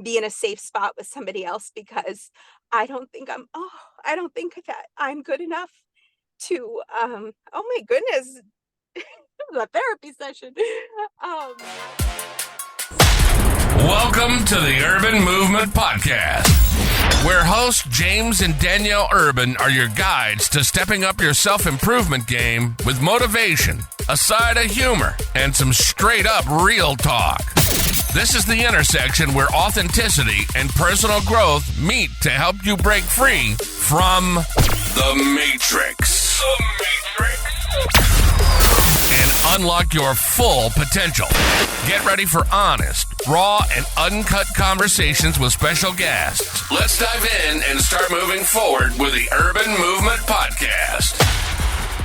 be in a safe spot with somebody else because I don't think I don't think that I'm good enough to, oh my goodness, a therapy session. Um, Welcome to the Urban Movement Podcast, where hosts James and Danielle Urban are your guides to stepping up your self-improvement game with motivation, a side of humor, and some straight-up real talk. This is the intersection where authenticity and personal growth meet to help you break free from the Matrix. And unlock your full potential. Get ready for honest, raw, and uncut conversations with special guests. Let's dive in and start moving forward with the Urban Movement Podcast.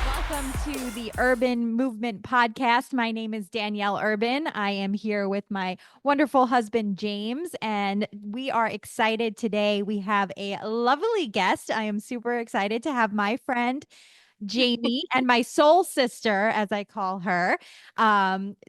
Welcome to the Urban Movement Podcast. My name is Danielle Urban. I am here with my wonderful husband, James, and we are excited today. We have a lovely guest. I am super excited to have my friend, Jamy, and my soul sister, as I call her,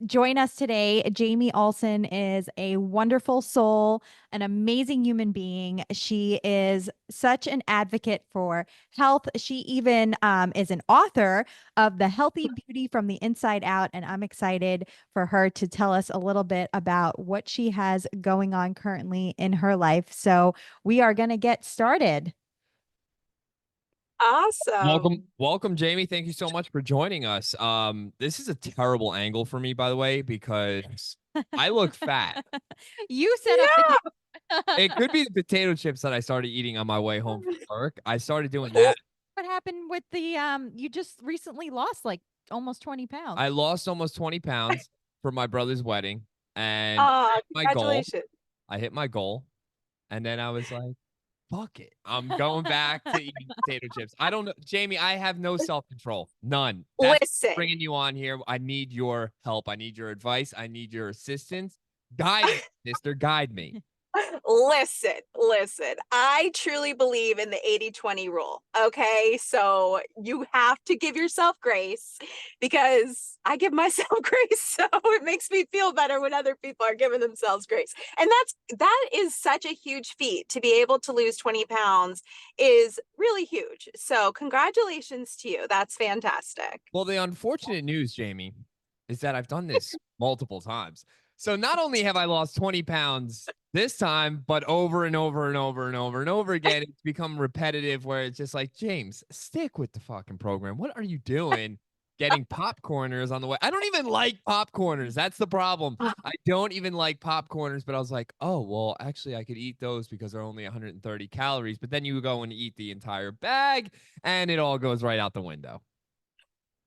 join us today. Jamy Olson is a wonderful soul, an amazing human being. She is such an advocate for health. She even is an author of The Healthy Beauty from the Inside Out, and I'm excited for her to tell us a little bit about what she has going on currently in her life. So we are going to get started. Awesome. Welcome, Jamy. Thank you so much for joining us. This is a terrible angle for me, by the way, because I look fat. You set up It could be the potato chips that I started eating on my way home from work. I started doing that. What happened with the you just recently lost like almost 20 pounds. I lost almost 20 pounds for my brother's wedding, and I hit my goal. Congratulations. I hit my goal, and then I was like, fuck it. I'm going back to eating potato chips. I don't know. Jamy, I have no self-control. None. That's Listen. bringing you on here. I need your help. I need your advice. I need your assistance. Guide me, sister. Guide me. Listen. I truly believe in the 80-20 rule. Okay. So you have to give yourself grace because I give myself grace. So it makes me feel better when other people are giving themselves grace. And that is such a huge feat. To be able to lose 20 pounds is really huge. So congratulations to you. That's fantastic. Well, the unfortunate news, Jamy, is that I've done this multiple times. So not only have I lost 20 pounds this time, but over and over and over and over and over again, it's become repetitive where it's just like, James, stick with the fucking program. What are you doing? Getting popcorners on the way. I don't even like popcorners. That's the problem. I don't even like popcorners, but I was like, oh, well, actually I could eat those because they're only 130 calories, but then you go and eat the entire bag and it all goes right out the window.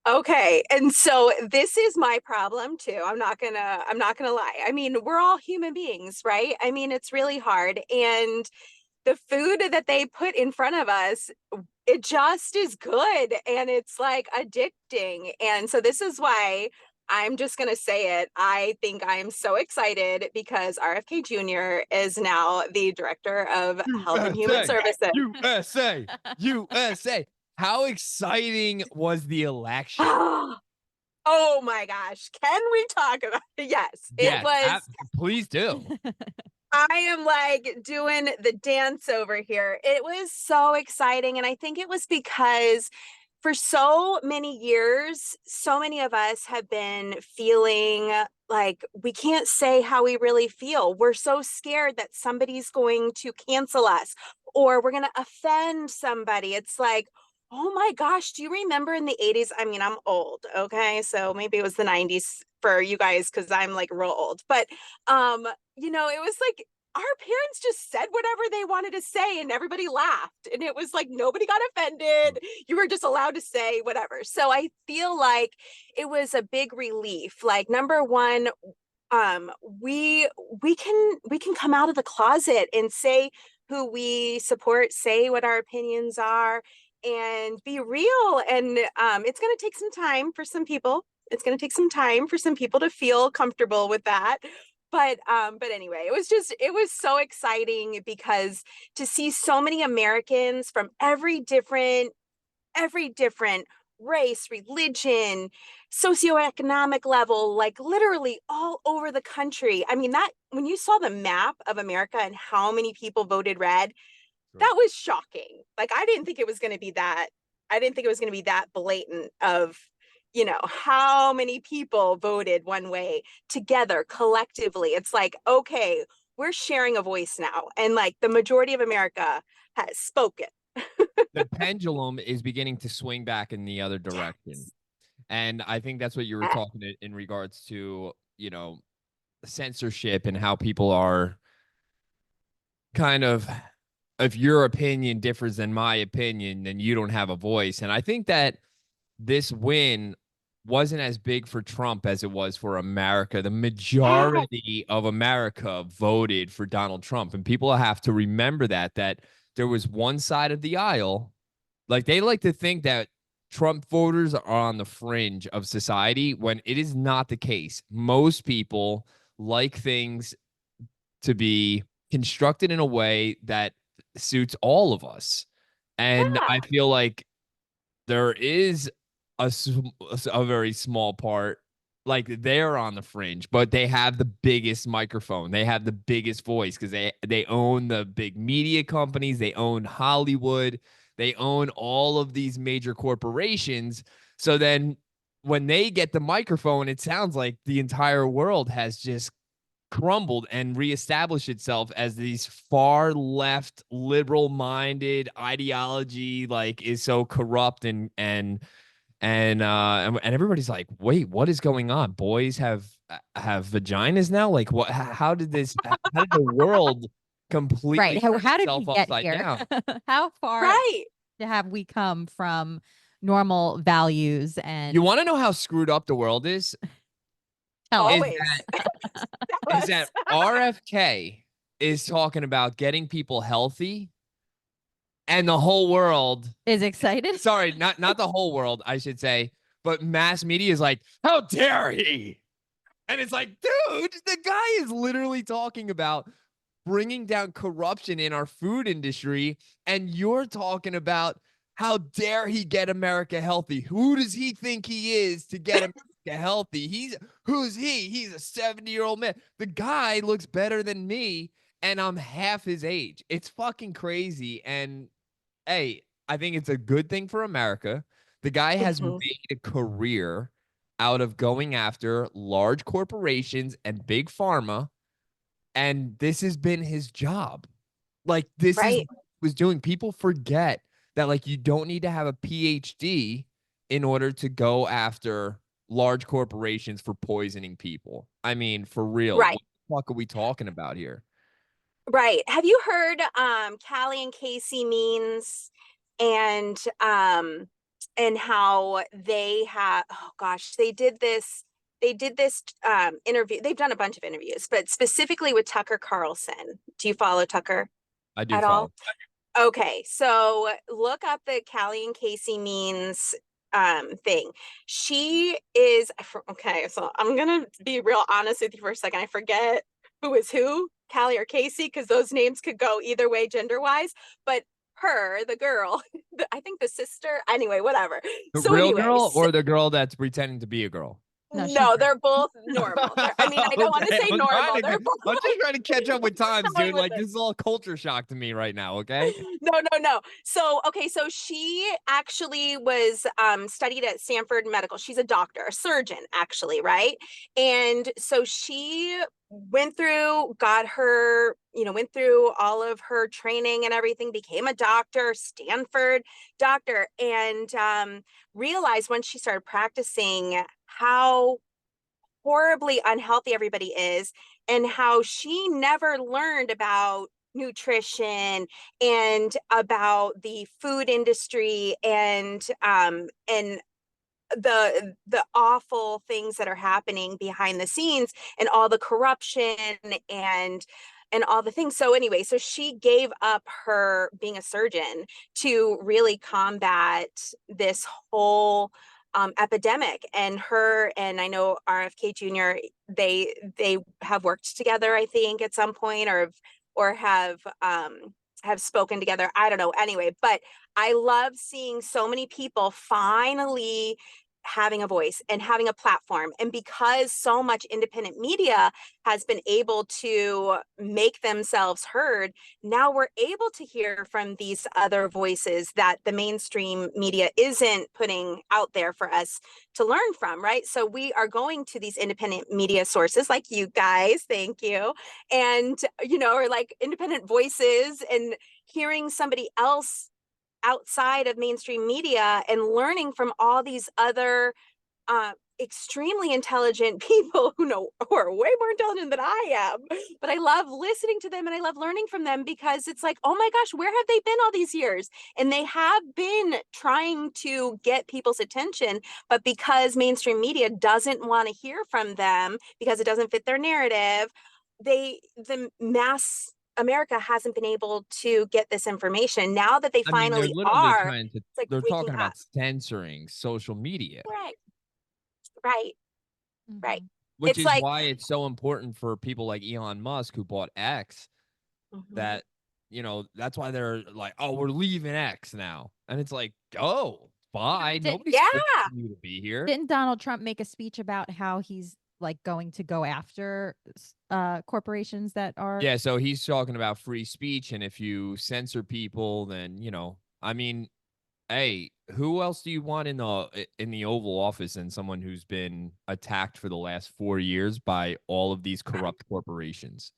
Okay. And so this is my problem too. I'm not gonna lie. I mean, we're all human beings, right? I mean, it's really hard. And the food that they put in front of us, it just is good. And it's like addicting. And so this is why I'm just going to say it. I think I'm so excited because RFK Jr. is now the director of Health and Human Services. USA. How exciting was the election? Oh my gosh. Can we talk about it? Yes, it was. Please do. I am like doing the dance over here. It was so exciting. And I think it was because for so many years, so many of us have been feeling like we can't say how we really feel. We're so scared that somebody's going to cancel us or we're going to offend somebody. It's like, oh my gosh, do you remember in the 80s? I mean, I'm old, okay? So maybe it was the 90s for you guys because I'm like real old. But, it was like our parents just said whatever they wanted to say and everybody laughed. And it was like nobody got offended. You were just allowed to say whatever. So I feel like it was a big relief. Like, number one, we can come out of the closet and say who we support, say what our opinions are, and be real. And it's going to take some time for some people. It's going to take some time for some people to feel comfortable with that. But anyway, it was so exciting because to see so many Americans from every different race, religion, socioeconomic level, like literally all over the country. I mean, that when you saw the map of America and how many people voted red, that was shocking. Like, I didn't think it was going to be that. I didn't think it was going to be that blatant of, how many people voted one way together collectively. It's like, okay, we're sharing a voice now. And like the majority of America has spoken. The pendulum is beginning to swing back in the other direction. And I think that's what you were talking in regards to, censorship and how people are kind of, if your opinion differs than my opinion, then you don't have a voice. And I think that this win wasn't as big for Trump as it was for America. The majority of America voted for Donald Trump. And people have to remember that there was one side of the aisle. Like, they like to think that Trump voters are on the fringe of society when it is not the case. Most people like things to be constructed in a way that suits all of us. And I feel like there is a very small part, like they're on the fringe, but they have the biggest microphone. They have the biggest voice because they own the big media companies. They own Hollywood. They own all of these major corporations. So then when they get the microphone, it sounds like the entire world has just crumbled and reestablished itself as these far left liberal minded ideology, like, is so corrupt and everybody's like, wait, what is going on? Boys have vaginas now? Like, what? How did the world completely right? How did we get upside here? down? How far have we come from normal values? And you want to know how screwed up the world is? Always. Is that RFK is talking about getting people healthy, and the whole world is excited. Sorry, not the whole world, I should say, but mass media is like, how dare he? And it's like, dude, the guy is literally talking about bringing down corruption in our food industry, and you're talking about how dare he get America healthy? Who does he think he is to get America healthy? Who's he? He's a 70-year-old man. The guy looks better than me, and I'm half his age. It's fucking crazy. And hey, I think it's a good thing for America. The guy has made a career out of going after large corporations and big pharma, and this has been his job. Like, this is what he was doing. People forget that, like, you don't need to have a PhD in order to go after large corporations for poisoning people. I mean, for real. Right. What the fuck are we talking about here? Right. Have you heard Callie and Casey Means and how they have, oh gosh, they did this interview. They've done a bunch of interviews, but specifically with Tucker Carlson. Do you follow Tucker? I do at follow. all? Okay, so look up the Callie and Casey Means thing. She is okay, so I'm gonna be real honest with you for a second. I forget who is who, Callie or Casey, because those names could go either way gender wise, but her, the girl, I think the sister, anyway, whatever. The So real anyways, girl or the girl that's pretending to be a girl? no, they're both normal. I mean, I don't want to say normal. I'm just trying to catch up with times, dude. Like, this is all culture shock to me right now, okay? No. So, okay, so she actually was studied at Stanford Medical. She's a doctor, a surgeon, actually, right? And so she went through all of her training and everything, became a doctor, Stanford doctor, and realized when she started practicing how horribly unhealthy everybody is, and how she never learned about nutrition and about the food industry and the awful things that are happening behind the scenes and all the corruption and all the things. So anyway, so she gave up her being a surgeon to really combat this whole epidemic. And her and I know RFK Jr., they have worked together, I think, at some point, or have have spoken together. I don't know. Anyway, but I love seeing so many people finally having a voice and having a platform. And because so much independent media has been able to make themselves heard, now we're able to hear from these other voices that the mainstream media isn't putting out there for us to learn from, right? So we are going to these independent media sources like you guys, thank you, and, or like independent voices, and hearing somebody else outside of mainstream media and learning from all these other extremely intelligent people who are way more intelligent than I am. But I love listening to them and I love learning from them, because it's like, oh my gosh, where have they been all these years? And they have been trying to get people's attention, but because mainstream media doesn't want to hear from them because it doesn't fit their narrative, the mass America hasn't been able to get this information. Now that they I mean, they're finally literally are, trying to, it's like they're waking talking up. about censoring social media. Right. Right. Right. Which It's is like, why it's so important for people like Elon Musk, who bought X, mhm. that, that's why they're like, oh, we're leaving X now. And it's like, oh, bye. Nobody's forcing you to be here. Didn't Donald Trump make a speech about how he's like going to go after corporations that are? Yeah, so he's talking about free speech, and if you censor people, then, I mean, hey, who else do you want in the Oval Office than someone who's been attacked for the last 4 years by all of these corrupt corporations?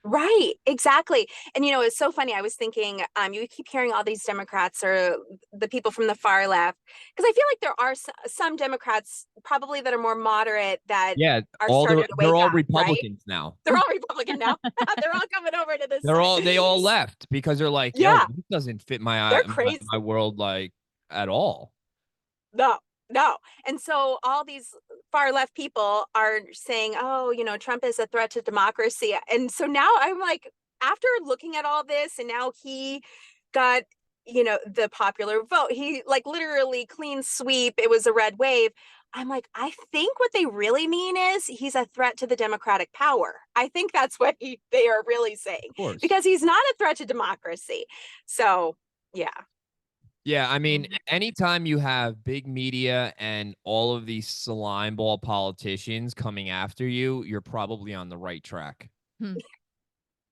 Right, exactly. And it's so funny. I was thinking, you keep hearing all these Democrats or the people from the far left, because I feel like there are some Democrats probably that are more moderate that Yeah, are starting to wake they're all up, right? Republicans now. They're all Republican now. They're all coming over to this They all side. left because they're like, yo, Yeah, this doesn't fit they're my crazy. world like at all. No, no. And so all these far left people are saying, oh, Trump is a threat to democracy. And so now I'm like, after looking at all this, and now he got, the popular vote, he like literally clean sweep, it was a red wave. I'm like, I think what they really mean is he's a threat to the democratic power. I think that's what they are really saying, Of course. because he's not a threat to democracy. So, yeah. Yeah, I mean, anytime you have big media and all of these slime ball politicians coming after you, you're probably on the right track.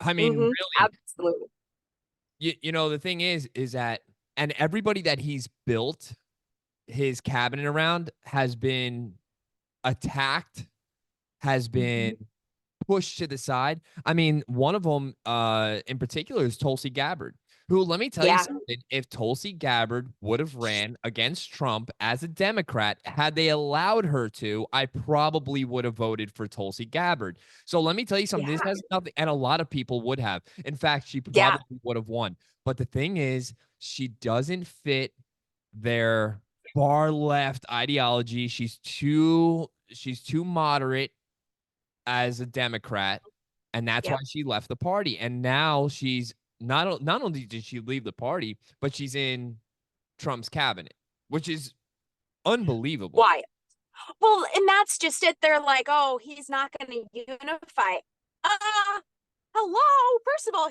I mean, really, Absolutely. the thing is that, and everybody that he's built his cabinet around has been attacked, has been pushed to the side. I mean, one of them in particular is Tulsi Gabbard, who, let me tell you something, if Tulsi Gabbard would have ran against Trump as a Democrat, had they allowed her to, I probably would have voted for Tulsi Gabbard. So let me tell you something, this has nothing, and a lot of people would have. In fact, she probably would have won. But the thing is, she doesn't fit their far left ideology. She's too moderate as a Democrat, and that's why she left the party. And now she's not only did she leave the party, but she's in Trump's cabinet, which is unbelievable. Why? Well, and that's just it. They're like, oh, he's not going to unify. Hello. First of all,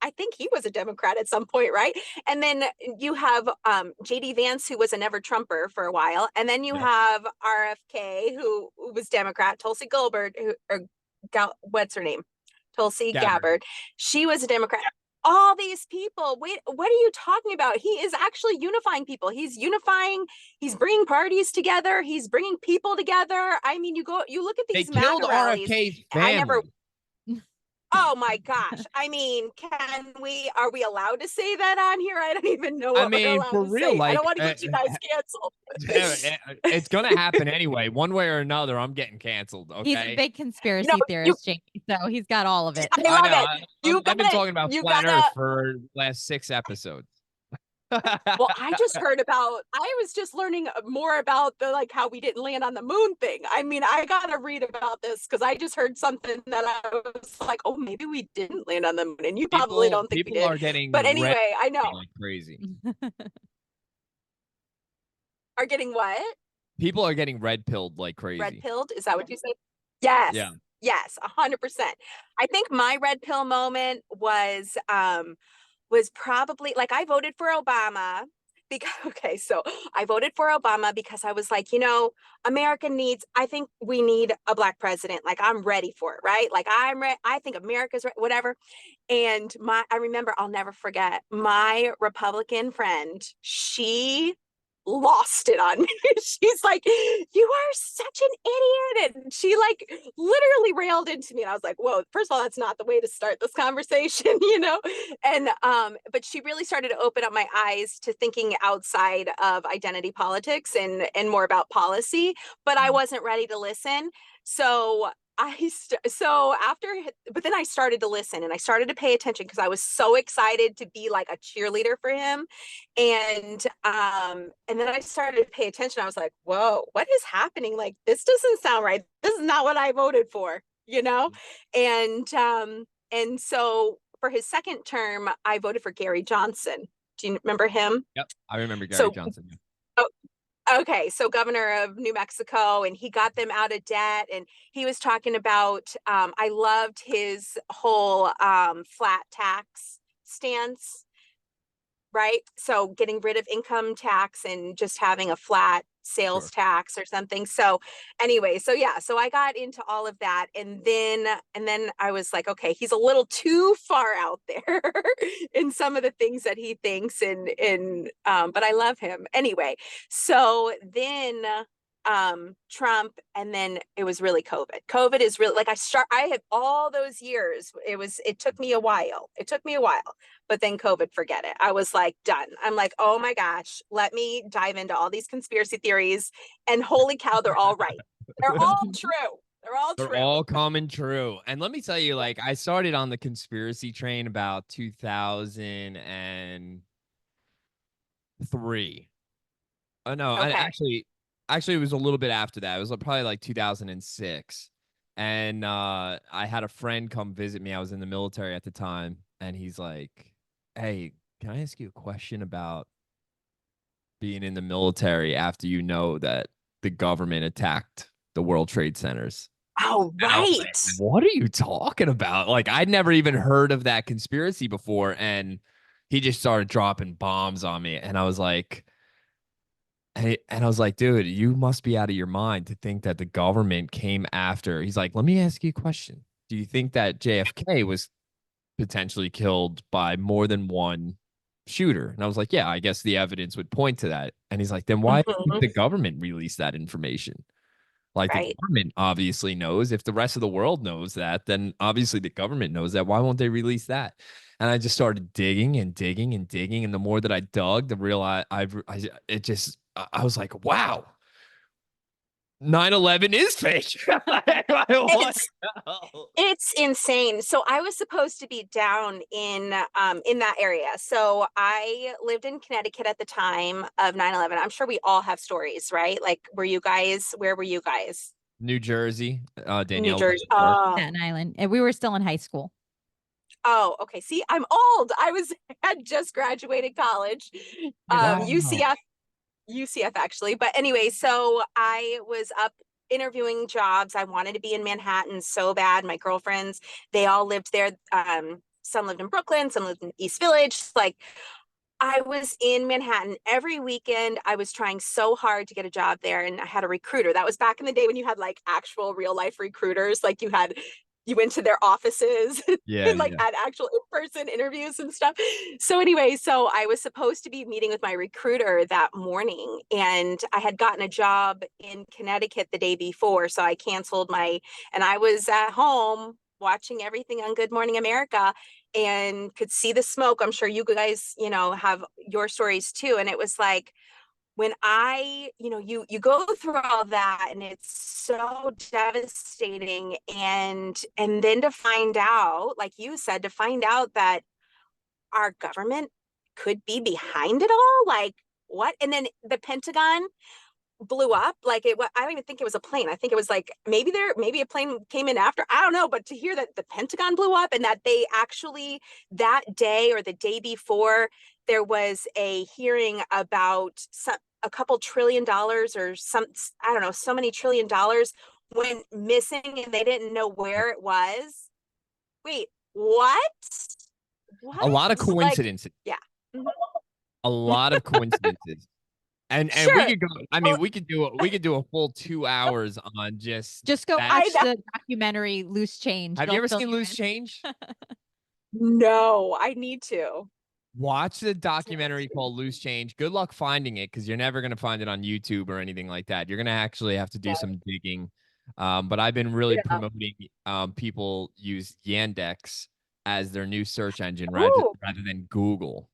I think he was a Democrat at some point, right? And then you have JD Vance, who was a never Trumper for a while, and then you have RFK, who was Democrat, Tulsi Gabbard, what's her name? Tulsi Gabbard. She was a Democrat. All these people, wait, what are you talking about? He is actually unifying people. He's bringing parties together. He's bringing people together. I mean, you look at these killed rallies. RFK's family. Oh my gosh. I mean, are we allowed to say that on here? I don't even know what we're allowed for to real, say. like, I don't want to get you guys canceled. It's going to happen anyway. One way or another, I'm getting canceled. Okay. He's a big conspiracy theorist, Jamie, so he's got all of it. I love it. I've been talking about flat Earth for the last 6 episodes. Well, I was just learning more about the how we didn't land on the moon thing. I mean, I gotta read about this because I just heard something that I was like, oh, maybe we didn't land on the moon, and you probably don't think we did. Are getting, but anyway, I know like crazy. Are getting what? People are getting red pilled like crazy. Red pilled? Is that what you said? Yes. Yeah. Yes, 100%. I think my red pill moment was probably like I voted for Obama because okay, so I voted for Obama because I was like, America needs, I think we need a black president. Like I'm ready for it, right? Like I think America's whatever. And I remember, I'll never forget, my Republican friend, she lost it on me. She's like, "You are such an idiot." And she like literally railed into me. And I was like, whoa, first of all, that's not the way to start this conversation, And but she really started to open up my eyes to thinking outside of identity politics and more about policy, but I wasn't ready to listen. So but then I started to listen and I started to pay attention because I was so excited to be like a cheerleader for him. And then I started to pay attention. I was like, whoa, what is happening? Like, this doesn't sound right. This is not what I voted for, you know? And so for his second term, I voted for Gary Johnson. Do you remember him? Yep. I remember Gary So Johnson. okay, so governor of New Mexico, and he got them out of debt. And he was talking about, I loved his whole flat tax stance, right? So getting rid of income tax and just having a flat sales Sure. tax or something. So anyway, so yeah, so I got into all of that, and then I was like, okay, he's a little too far out there in some of the things that he thinks, and but I love him anyway. So then Trump, and then it was really COVID is really like I had all those years, it took me a while, but then COVID, forget it. I was like, done. I'm like, oh my gosh, let me dive into all these conspiracy theories, and holy cow, they're all right. They're all true. They're all They're true. all coming true. And let me tell you, like, I started on the conspiracy train about 2003. Oh no, Okay. actually it was a little bit after that. It was probably like 2006. And I had a friend come visit me. I was in the military at the time, and he's like, "Hey, can I ask you a question about being in the military after you know that the government attacked the World Trade Centers?" Oh, And I was like, right. "What are you talking about?" Like, I'd never even heard of that conspiracy before, and he just started dropping bombs on me, and I was like, "Hey," and I was like, "Dude, you must be out of your mind to think that the government came after." He's like, "Let me ask you a question. Do you think that JFK was potentially killed by more than one shooter?" And I was like, "Yeah, I guess the evidence would point to that." And he's like, "Then why didn't Mhm. the government release that information?" Like, the Right. government obviously knows. If the rest of the world knows that, then obviously the government knows that. Why won't they release that? And I just started digging and digging and digging. And the more that I dug, the real I was like, wow, 9/11 is fake. What? It's It's insane. So I was supposed to be down in that area. So I lived in Connecticut at the time of 9/11. I'm sure we all have stories, right? Like, where were you guys? New Jersey, New Danielle was in Jersey. New York. Staten Island. And we were still in high school. Oh, okay. See, I'm old. Had just graduated college. Wow. UCF actually. But anyway, so I was up interviewing jobs. I wanted to be in Manhattan so bad. My girlfriends, they all lived there. Some lived in Brooklyn, some lived in East Village. Like, I was in Manhattan every weekend. I was trying so hard to get a job there, and I had a recruiter. That was back in the day when you had like actual real life recruiters. Like, you went to their offices Yeah, and like yeah. had actual in-person interviews and stuff. So anyway, so I was supposed to be meeting with my recruiter that morning, and I had gotten a job in Connecticut the day before. So I canceled and I was at home watching everything on Good Morning America and could see the smoke. I'm sure you guys, have your stories too. And it was like, when you go through all that, and it's so devastating, and then to find out, like you said, to find out that our government could be behind it all, like, what? And then the Pentagon blew up. Like, I don't even think it was a plane. I think it was like maybe a plane came in after, I don't know. But to hear that the Pentagon blew up, and that they actually, that day or the day before, there was a hearing about a couple $1 trillion or some, I don't know, so many $1 trillion went missing and they didn't know where it was. Wait, what? A lot of Like, coincidences. yeah. Mhm. A lot of coincidences. And we Sure. could go. I Well, mean, we could do a full 2 hours on just Just go that. watch I the documentary Loose Change. Have you They'll ever fill seen you Loose in. Change? no, I need to. Watch the documentary called Loose Change. Good luck finding it because you're never going to find it on YouTube or anything like that. You're going to actually have to do some digging. But I've been really Yeah. promoting people use Yandex as their new search engine Oh, rather than Google.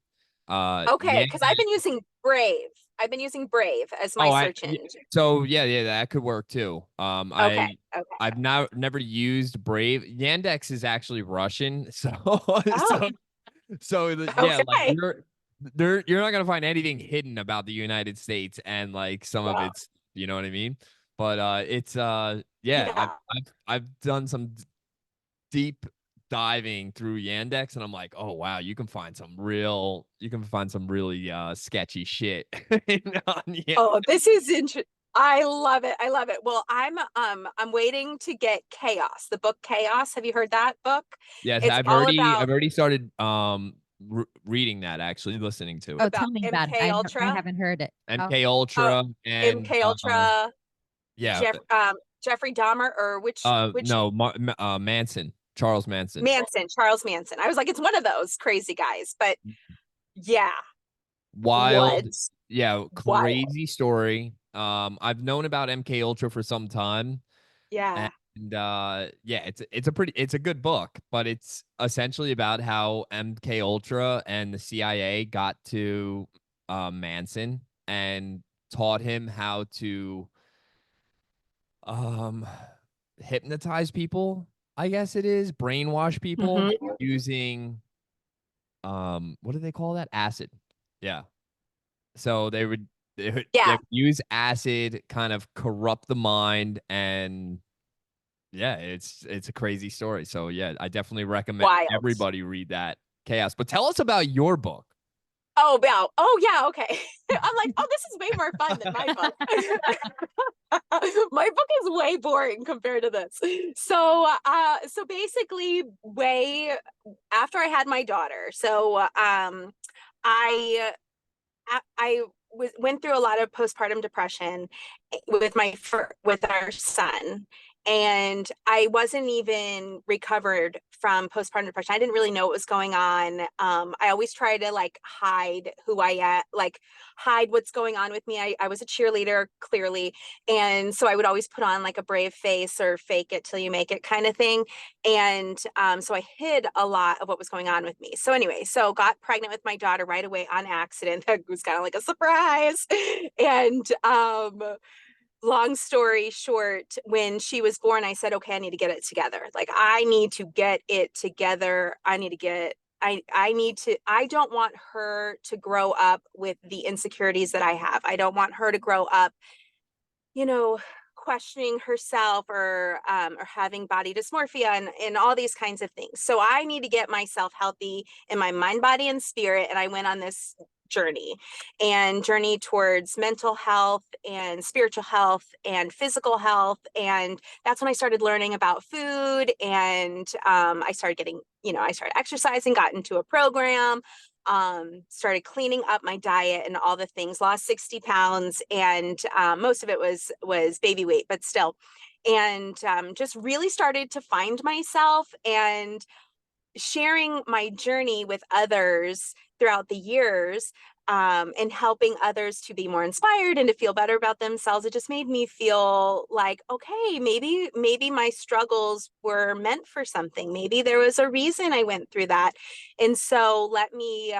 okay. Yandex. Because I've been using Brave. I've been using Brave as my Oh, search engine. so yeah, that could work too. Okay. Okay. I've now never used Brave. Yandex is actually Russian, so Oh, yeah, like okay. you're not gonna find anything hidden about the United States and like some of Wow. its, you know what I mean? But it's yeah, Yeah. I've done some deep diving through Yandex and I'm like, oh wow, you can find some really sketchy shit on Yandex. Oh, this is interesting. I love it. I love it. Well, I'm waiting to get Chaos, the book Chaos. Have you heard that book? Yes, It's all I've about already started reading that, actually listening to it. Oh, tell me about it. MK I Ultra. haven't heard it. Oh, MK Oh, Ultra and MK Ultra, yeah, Jeffrey Dahmer, or which no, Manson, Charles Manson. Manson, Charles Manson. I was like, it's one of those crazy guys, but yeah, what? Wild, yeah, Wild. crazy story. I've known about MK Ultra for some time, Yeah. and yeah, it's a good book, but it's essentially about how MK Ultra and the CIA got to Manson and taught him how to um hypnotize people, I guess it is, brainwash people Hmm. using what do they call that? Acid. Yeah. So they Yeah. would use acid, kind of corrupt the mind, and yeah, it's a crazy story. So yeah, I definitely recommend Wild. everybody read that. Chaos. But tell us about your book. Oh, wow. Oh, yeah. Okay. I'm like, oh, this is way more fun than my book. My book is way boring compared to this. So basically, way after I had my daughter, I went through a lot of postpartum depression with our son, and I wasn't even recovered from postpartum depression. I didn't really know what was going on. I always try to like hide who I am, like hide what's going on with me. I was a cheerleader, clearly, and so I would always put on like a brave face or fake it till you make it kind of thing. And so I hid a lot of what was going on with me. So anyway, so got pregnant with my daughter right away on accident. That was kind of like a surprise. And long story short, when she was born, I said, okay, I need to get it together. Like, I need to get it together. I don't want her to grow up with the insecurities that I have. I don't want her to grow up, you know, questioning herself or having body dysmorphia and all these kinds of things. So I need to get myself healthy in my mind, body, and spirit. And I went on this journey towards mental health and spiritual health and physical health. And that's when I started learning about food. And I started getting, I started exercising, got into a program, started cleaning up my diet and all the things, lost 60 pounds. And most of it was baby weight, but still. And just really started to find myself and sharing my journey with others throughout the years, and helping others to be more inspired and to feel better about themselves. It just made me feel like, okay, maybe my struggles were meant for something. Maybe there was a reason I went through that. And so let me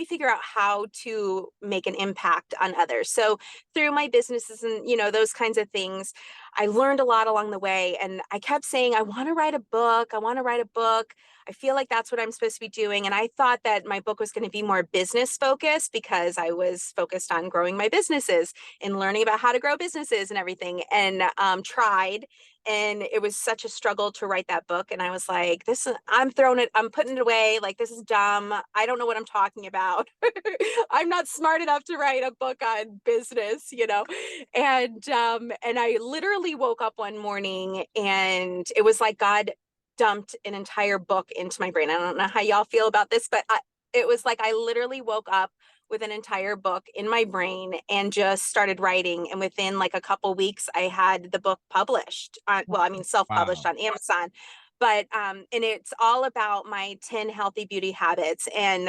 figure out how to make an impact on others. So through my businesses and, those kinds of things, I learned a lot along the way. And I kept saying, I want to write a book. I want to write a book. I feel like that's what I'm supposed to be doing. And I thought that my book was going to be more business focused because I was focused on growing my businesses and learning about how to grow businesses and everything. And tried And it was such a struggle to write that book. And I was like, I'm putting it away. Like, this is dumb. I don't know what I'm talking about. I'm not smart enough to write a book on business, and I literally woke up one morning and it was like God dumped an entire book into my brain. I don't know how y'all feel about this, but it was like I literally woke up with an entire book in my brain and just started writing. And within like a couple weeks, I had the book published. Self-published Wow. on Amazon. But and it's all about my 10 healthy beauty habits and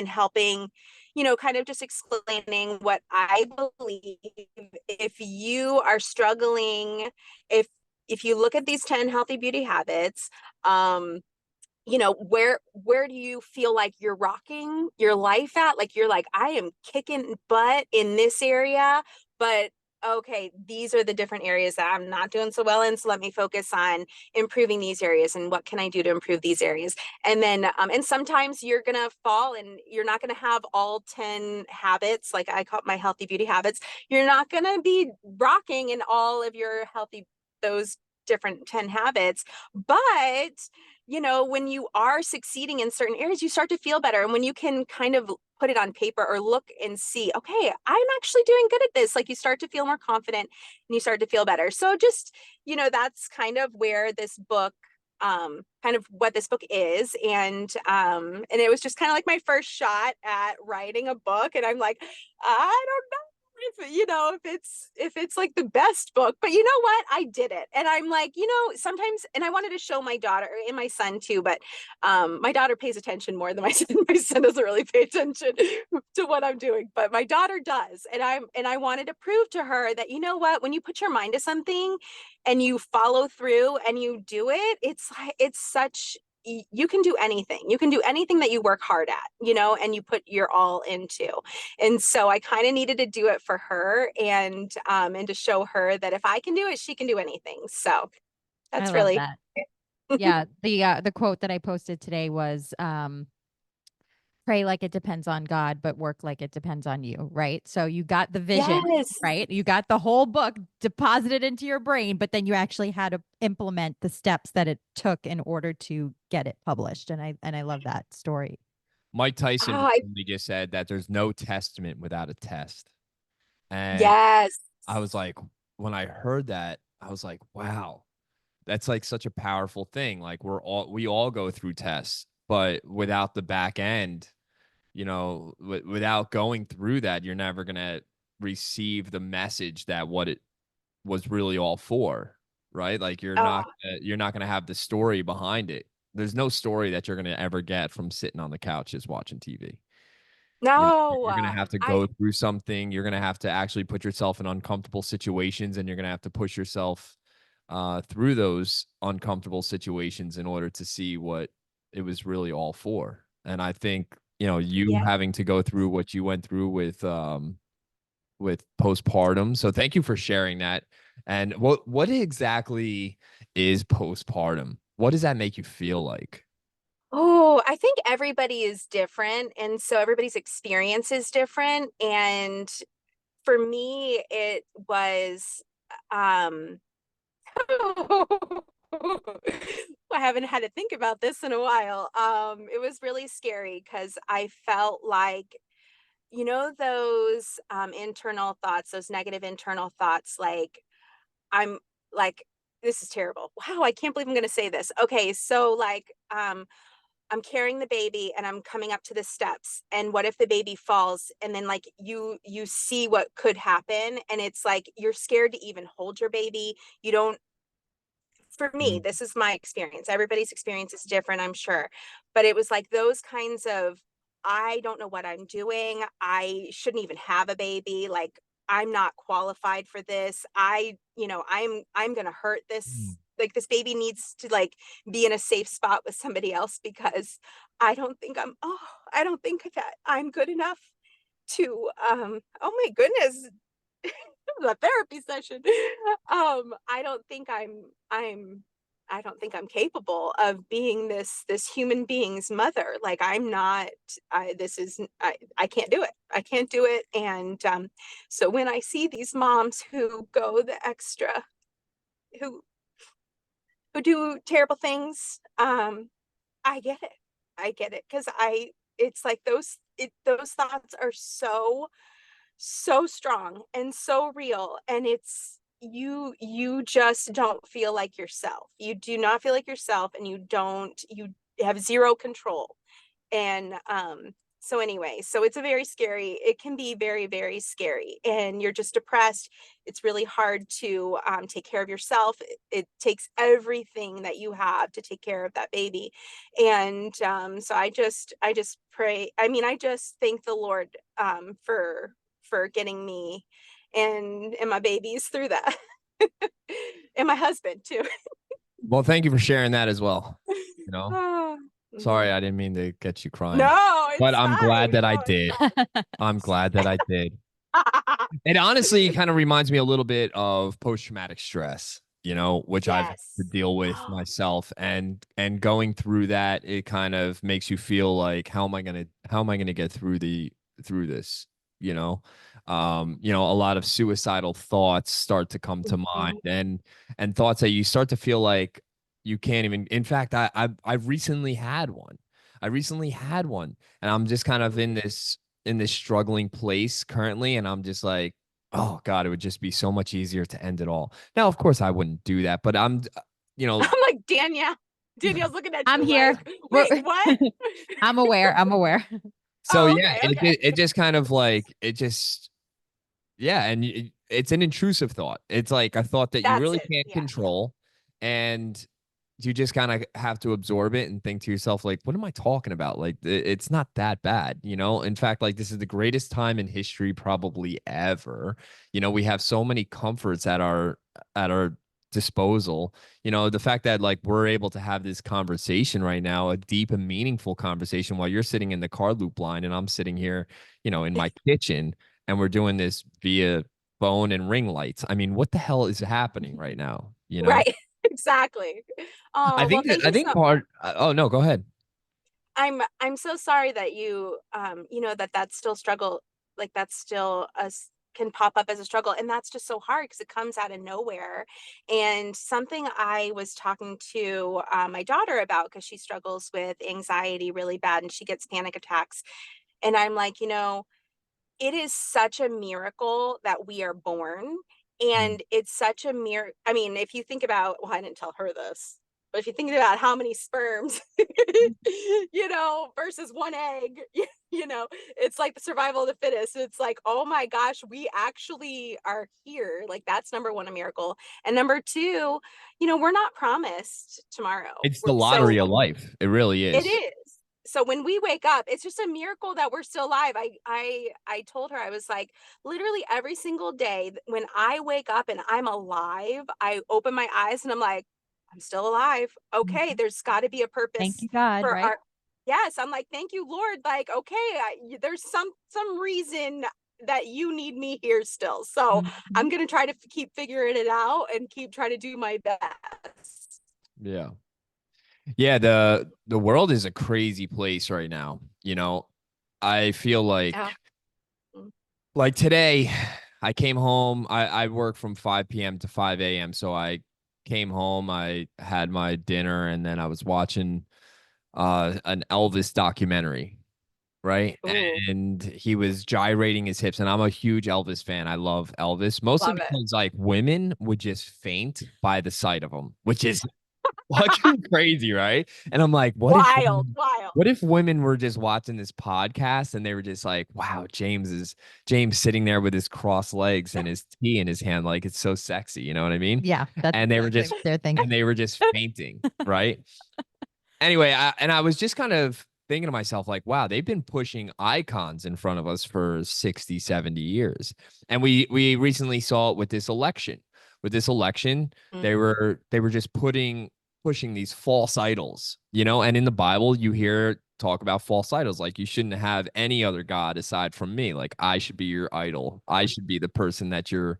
helping, kind of just explaining what I believe. If you are struggling, if you look at these 10 healthy beauty habits, where do you feel like you're rocking your life at? Like, you're like, I am kicking butt in this area, but okay, these are the different areas that I'm not doing so well in. So let me focus on improving these areas, and what can I do to improve these areas? And then, and sometimes you're going to fall and you're not going to have all 10 habits. Like I call my healthy beauty habits. You're not going to be rocking in all of your those different 10 habits, but when you are succeeding in certain areas, you start to feel better. And when you can kind of put it on paper or look and see, okay, I'm actually doing good at this, like you start to feel more confident and you start to feel better. So just, that's kind of where this book, kind of what this book is. And it was just kind of like my first shot at writing a book. And I'm like, I don't know if it's like the best book, but you know what, I did it. And I'm like, sometimes, and I wanted to show my daughter and my son too, but my daughter pays attention more than my son. My son doesn't really pay attention to what I'm doing, but my daughter does. And I wanted to prove to her that, when you put your mind to something and you follow through and you do it, you can do anything. You can do anything that you work hard at, and you put your all into. And so I kind of needed to do it for her and to show her that if I can do it, she can do anything. So I that's love really that. Yeah, the quote that I posted today was pray like it depends on God, but work like it depends on you, right? So you got the vision, yes. right? You got the whole book deposited into your brain, but then you actually had to implement the steps that it took in order to get it published. And I love that story. Mike Tyson Oh, recently just said that there's no testament without a test. And yes. I was like, when I heard that, I was like, wow, that's like such a powerful thing. Like we all go through tests, but without the back end, without going through that, you're never going to receive the message that what it was really all for, right? Like you're Oh, not going to have the story behind it. There's no story that you're going to ever get from sitting on the couch just watching TV. no. You're going to have to I go through something. You're going to have to actually put yourself in uncomfortable situations, and you're going to have to push yourself through those uncomfortable situations in order to see what it was really all for. And I think, you Yeah. having to go through what you went through with postpartum. So thank you for sharing that. And what exactly is postpartum? What does that make you feel like? Oh, I think everybody is different. And so everybody's experience is different. And for me, it was, um, I haven't had to think about this in a while. It was really scary because I felt like, those internal thoughts, those negative internal thoughts, like, I'm like, this is terrible. Wow, I can't believe I'm going to say this. Okay, so like, I'm carrying the baby and I'm coming up to the steps, and what if the baby falls? And then like you see what could happen, and it's like you're scared to even hold your baby. You don't For me, Mm. this is my experience. Everybody's experience is different, I'm sure. But it was like those kinds of, I don't know what I'm doing. I shouldn't even have a baby. Like, I'm not qualified for this. I'm going to hurt Mm. this. Like, this baby needs to like be in a safe spot with somebody else, because I don't think that I'm good enough to oh my goodness, a therapy session. I don't think I don't think I'm capable of being this human being's mother. Like, I'm not. I can't do it. I can't do it. And so when I see these moms who go the extra, who who do terrible things. I get it. I get it. Cause it's like those thoughts are so strong and so real. And you just don't feel like yourself. You do not feel like yourself, and you have zero control. And so anyway, so it can be very, very scary, and you're just depressed. It's really hard to take care of yourself. It takes everything that you have to take care of that baby. And so I just pray. I mean, I just thank the Lord for getting me and my babies through that. And my husband too. Well, thank you for sharing that as well. You know, Oh, sorry, mhm. I didn't mean to get you crying, No, but it's I'm fine. glad that I No, it's did. I'm glad that I did. It honestly kind of reminds me a little bit of post-traumatic stress, which I've had to yes. deal with myself, and going through that, it kind of makes you feel like, how am I gonna get through this? A lot of suicidal thoughts start to come to mind, Mhm. and thoughts that you start to feel like you can't even. In fact, I've recently had one. I recently had one, and I'm just kind of in this struggling place currently, and I'm just like, oh God, it would just be so much easier to end it all. Now, of course, I wouldn't do that, but you know, I'm like, Danielle's looking at I'm you here. like, We're wait, what? I'm aware. I'm aware. so Oh, yeah, okay, it okay. it just kind of like it just yeah, and it's an intrusive thought. It's like a thought that you That's really it. can't Yeah. control, and you just kind of have to absorb it and think to yourself, like, what am I talking about? Like, it's not that bad, In fact, like, this is the greatest time in history, probably ever. We have so many comforts at our disposal. The fact that like we're able to have this conversation right now, a deep and meaningful conversation, while you're sitting in the car loop line and I'm sitting here, in my kitchen, and we're doing this via phone and ring lights. I mean, what the hell is happening right now? Right. Exactly. I Oh, well, think that thank I you think so part. Oh no, go ahead. I'm so sorry that that's still struggle, like that's still can pop up as a struggle, and that's just so hard because it comes out of nowhere. And something I was talking to my daughter about, because she struggles with anxiety really bad and she gets panic attacks. And I'm like, it is such a miracle that we are born. Mm. And it's such a miracle. I mean, if you think about, well, I didn't tell her this, but if you think about how many sperms, versus one egg, it's like the survival of the fittest. It's like, oh my gosh, we actually are here. Like, that's number one, a miracle. And number two, we're not promised tomorrow. It's the So lottery of life. It really it is. is. So when we wake up, it's just a miracle that we're still alive. I told her, I was like, literally every single day when I wake up and I'm alive, I open my eyes and I'm like, I'm still alive. Okay, Mhm. there's got to be a Thank purpose you, God, for right? our. Yes, I'm like, thank you, Lord. Like, okay, there's some reason that you need me here still. So Mhm. I'm gonna try to keep figuring it out and keep trying to do my best. Yeah. Yeah, the world is a crazy place right now. I feel Yeah. like today I came home. I work from 5 p.m. to 5 a.m. So I came home, I had my dinner, and then I was watching an Elvis documentary, right? Ooh, And he was gyrating his hips, and I'm a huge Elvis fan. I love Elvis, mostly love it. because like women would just faint by the sight of him, which is fucking crazy, right? And I'm like, Wild, wild. what if women were just watching this podcast and they were just like, wow, James sitting there with his crossed legs and his tea in his hand, like it's so sexy, you know what I mean? Yeah, that's And they were exactly just what they're thinking. and they were just fainting, right? Anyway, I was just kind of thinking to myself, like, wow, they've been pushing icons in front of us for 60, 70 years. And we recently saw it with this election. With this election, they Mhm. were just pushing these false idols, and in the Bible, you hear talk about false idols, like you shouldn't have any other God aside from me. Like I should be your idol. I should be the person that you're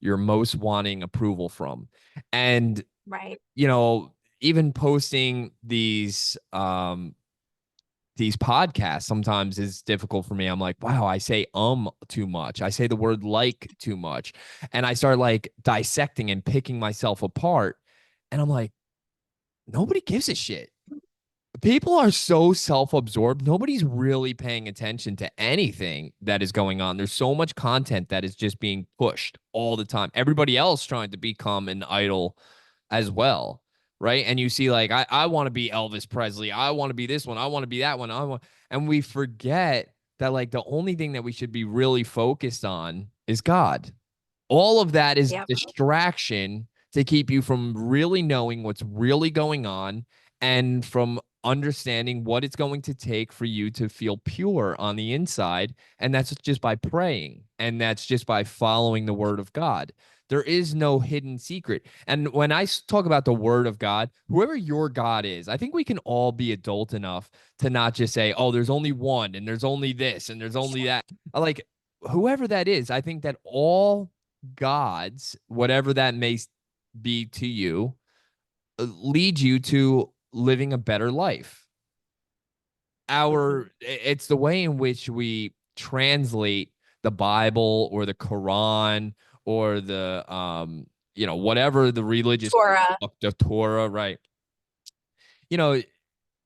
most wanting approval from. And Right. you know, even posting these podcasts sometimes is difficult for me. I'm like, wow, I say too much. I say the word like too much. And I start like dissecting and picking myself apart. And I'm like, nobody gives a shit. People are so self-absorbed. Nobody's really paying attention to anything that is going on. There's so much content that is just being pushed all the time. Everybody else trying to become an idol as well, right? And you see, like, I want to be Elvis Presley. I want to be this one. I want to be that one. And we forget that, like, the only thing that we should be really focused on is God. All of that is Yep. distraction to keep you from really knowing what's really going on and from understanding what it's going to take for you to feel pure on the inside. And that's just by praying. And that's just by following the word of God. There is no hidden secret. And when I talk about the word of God, whoever your God is, I think we can all be adult enough to not just say, oh, there's only one and there's only this and there's only that. Like, whoever that is, I think that all gods, whatever that may be to you, lead you to living a better life. It's the way in which we translate the Bible or the Quran or the whatever the religious Torah. the Torah, right? You know,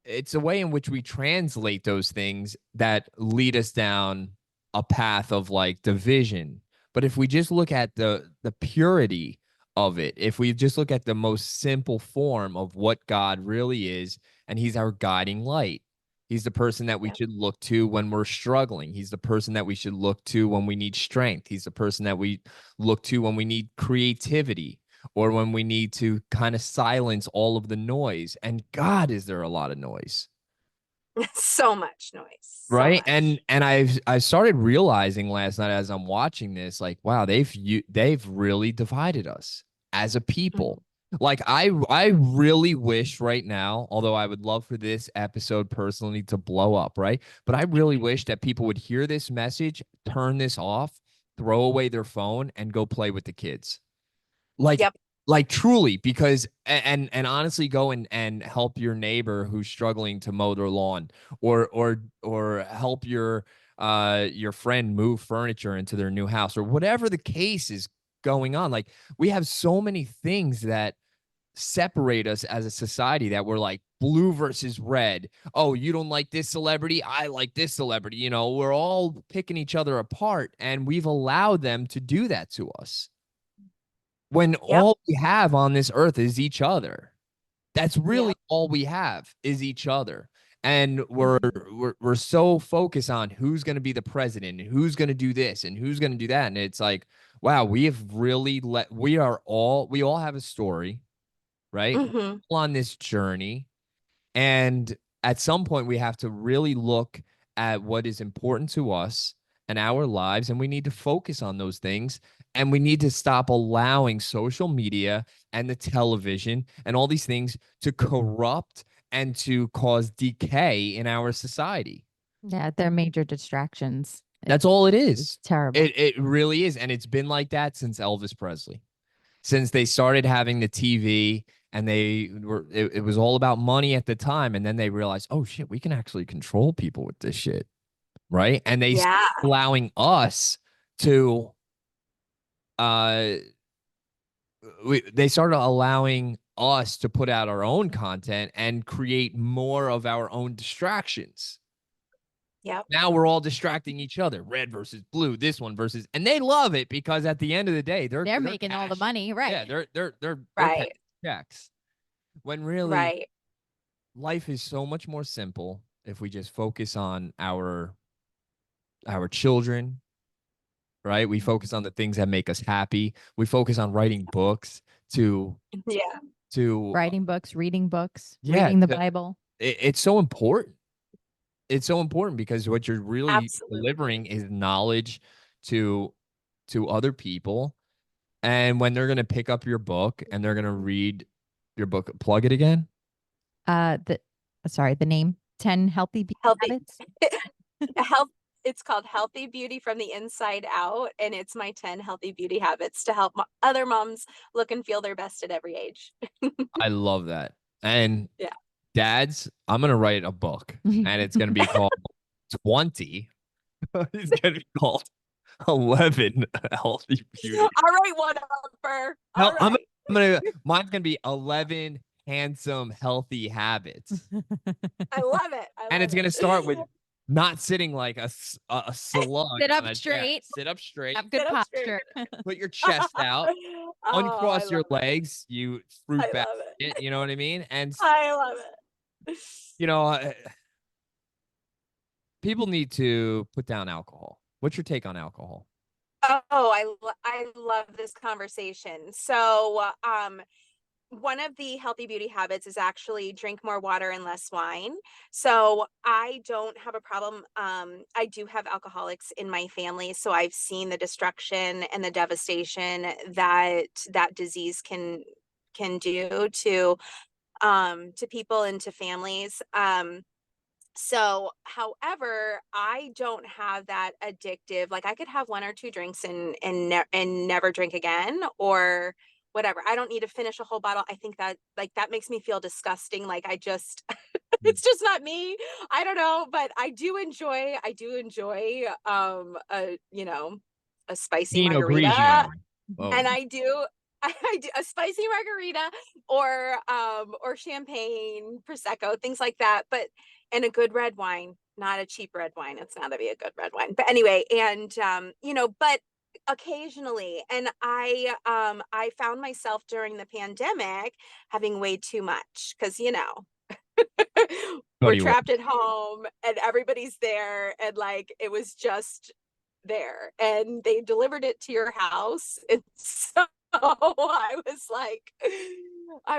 it's a way in which we translate those things that lead us down a path of like division. But if we just look at the purity of it, if we just look at the most simple form of what God really is, and he's our guiding light. He's the person that we should look to when we're struggling. He's the person that we should look to when we need strength. He's the person that we look to when we need creativity or when we need to kind of silence all of the noise. And God, is there a lot of noise? So much noise. Right. So much. And I started realizing last night as I'm watching this, like, wow, they've really divided us as a people. Like, I really wish right now, although I would love for this episode personally to blow up, right? But I really wish that people would hear this message, turn this off, throw away their phone, and go play with the kids. Like, Yep. like truly, because and honestly, go and help your neighbor who's struggling to mow their lawn, or help your friend move furniture into their new house, or whatever the case is going on. Like, we have so many things that separate us as a society that we're like blue versus red. Oh, you don't like this celebrity, I like this celebrity. You know, we're all picking each other apart, and we've allowed them to do that to us when all we have on this earth is each other. That's really all we have is each other. And we're so focused on who's going to be the president and who's going to do this and who's going to do that. And it's like, wow, we have really we all have a story, right? We're all on this journey. And at some point we have to really look at what is important to us and our lives. And we need to focus on those things. And we need to stop allowing social media and the television and all these things to corrupt and to cause decay in our society. Yeah, they're major distractions. That's all it is. It's terrible. It really is. And it's been like that since Elvis Presley. Since they started having the TV and it was all about money at the time. And then they realized, oh shit, we can actually control people with this shit. Right. And they started allowing us to they started allowing us to put out our own content and create more of our own distractions. Yep. Now we're all distracting each other. Red versus blue, this one versus, and they love it because at the end of the day, they're making all the money, right? Yeah, they're right. checks. When really, life is so much more simple if we just focus on our children. Right? We focus on the things that make us happy. We focus on writing books to writing books, reading books, yeah, reading the Bible. It's so important. It's so important because what you're really delivering is knowledge to other people. And when they're going to pick up your book and they're going to read your book, plug it again. The name 10 Healthy Habits. It's called Healthy Beauty from the Inside Out, and it's my 10 healthy beauty habits to help other moms look and feel their best at every age. I love that. And dads, I'm going to write a book, and it's going to be called 20. It's going to be called 11 Healthy Beauty. All right, one upper. No, mine's going to be 11 handsome, healthy habits. I love it. And it's going to start with not sitting like a slug. Sit up on a desk. straight. Sit up straight. Have good Sit up straight. posture. Put your chest out. Oh, I Uncross your love it. legs. You fruit I love it. basket. You know what I mean? And, I love it. you know, people need to put down alcohol. What's your take on alcohol? Oh, I love this conversation. So, one of the healthy beauty habits is actually drink more water and less wine. So I don't have a problem. I do have alcoholics in my family, so I've seen the destruction and the devastation that that disease can do to people and to families. So, however, I don't have that addictive. Like I could have one or two drinks and never drink again, or whatever. I don't need to finish a whole bottle. I think that like that makes me feel disgusting. Like I just it's just not me. I don't know, but I do enjoy a a spicy Pinot margarita. Grigio. Oh. And I do a spicy margarita or champagne, prosecco, things like that, but and a good red wine, not a cheap red wine. It's not to be a good red wine. But anyway, and but occasionally, and I found myself during the pandemic having way too much because we're trapped at home and everybody's there and like it was just there and they delivered it to your house. And so I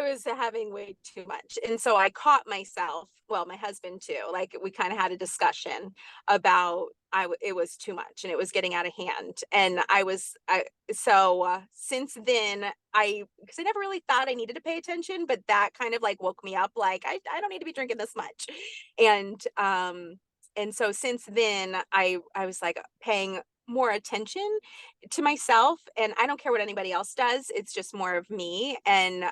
was having way too much. And so I caught myself, well, my husband too, like we kind of had a discussion about it was too much and it was getting out of hand. And since then because I never really thought I needed to pay attention, but that kind of like woke me up. Like I don't need to be drinking this much. And so since then I was like paying more attention to myself, and I don't care what anybody else does. It's just more of me and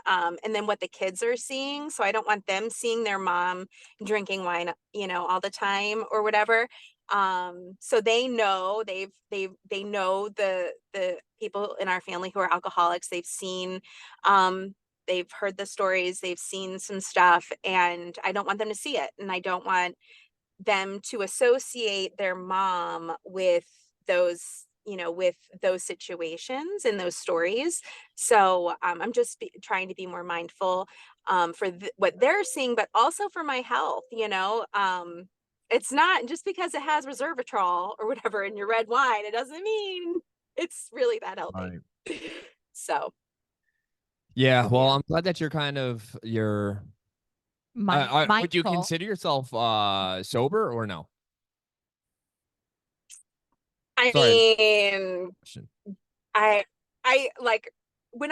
then what the kids are seeing. So I don't want them seeing their mom drinking wine, all the time or whatever. So they know they know the people in our family who are alcoholics. They've seen they've heard the stories, they've seen some stuff, and I don't want them to see it, and I don't want them to associate their mom with those with those situations and those stories. So I'm just trying to be more mindful for what they're seeing, but also for my health. It's not just because it has resveratrol or whatever in your red wine, it doesn't mean it's really that healthy. Right. So yeah, well, I'm glad that you're kind of would you consider yourself sober or no? I mean, I like when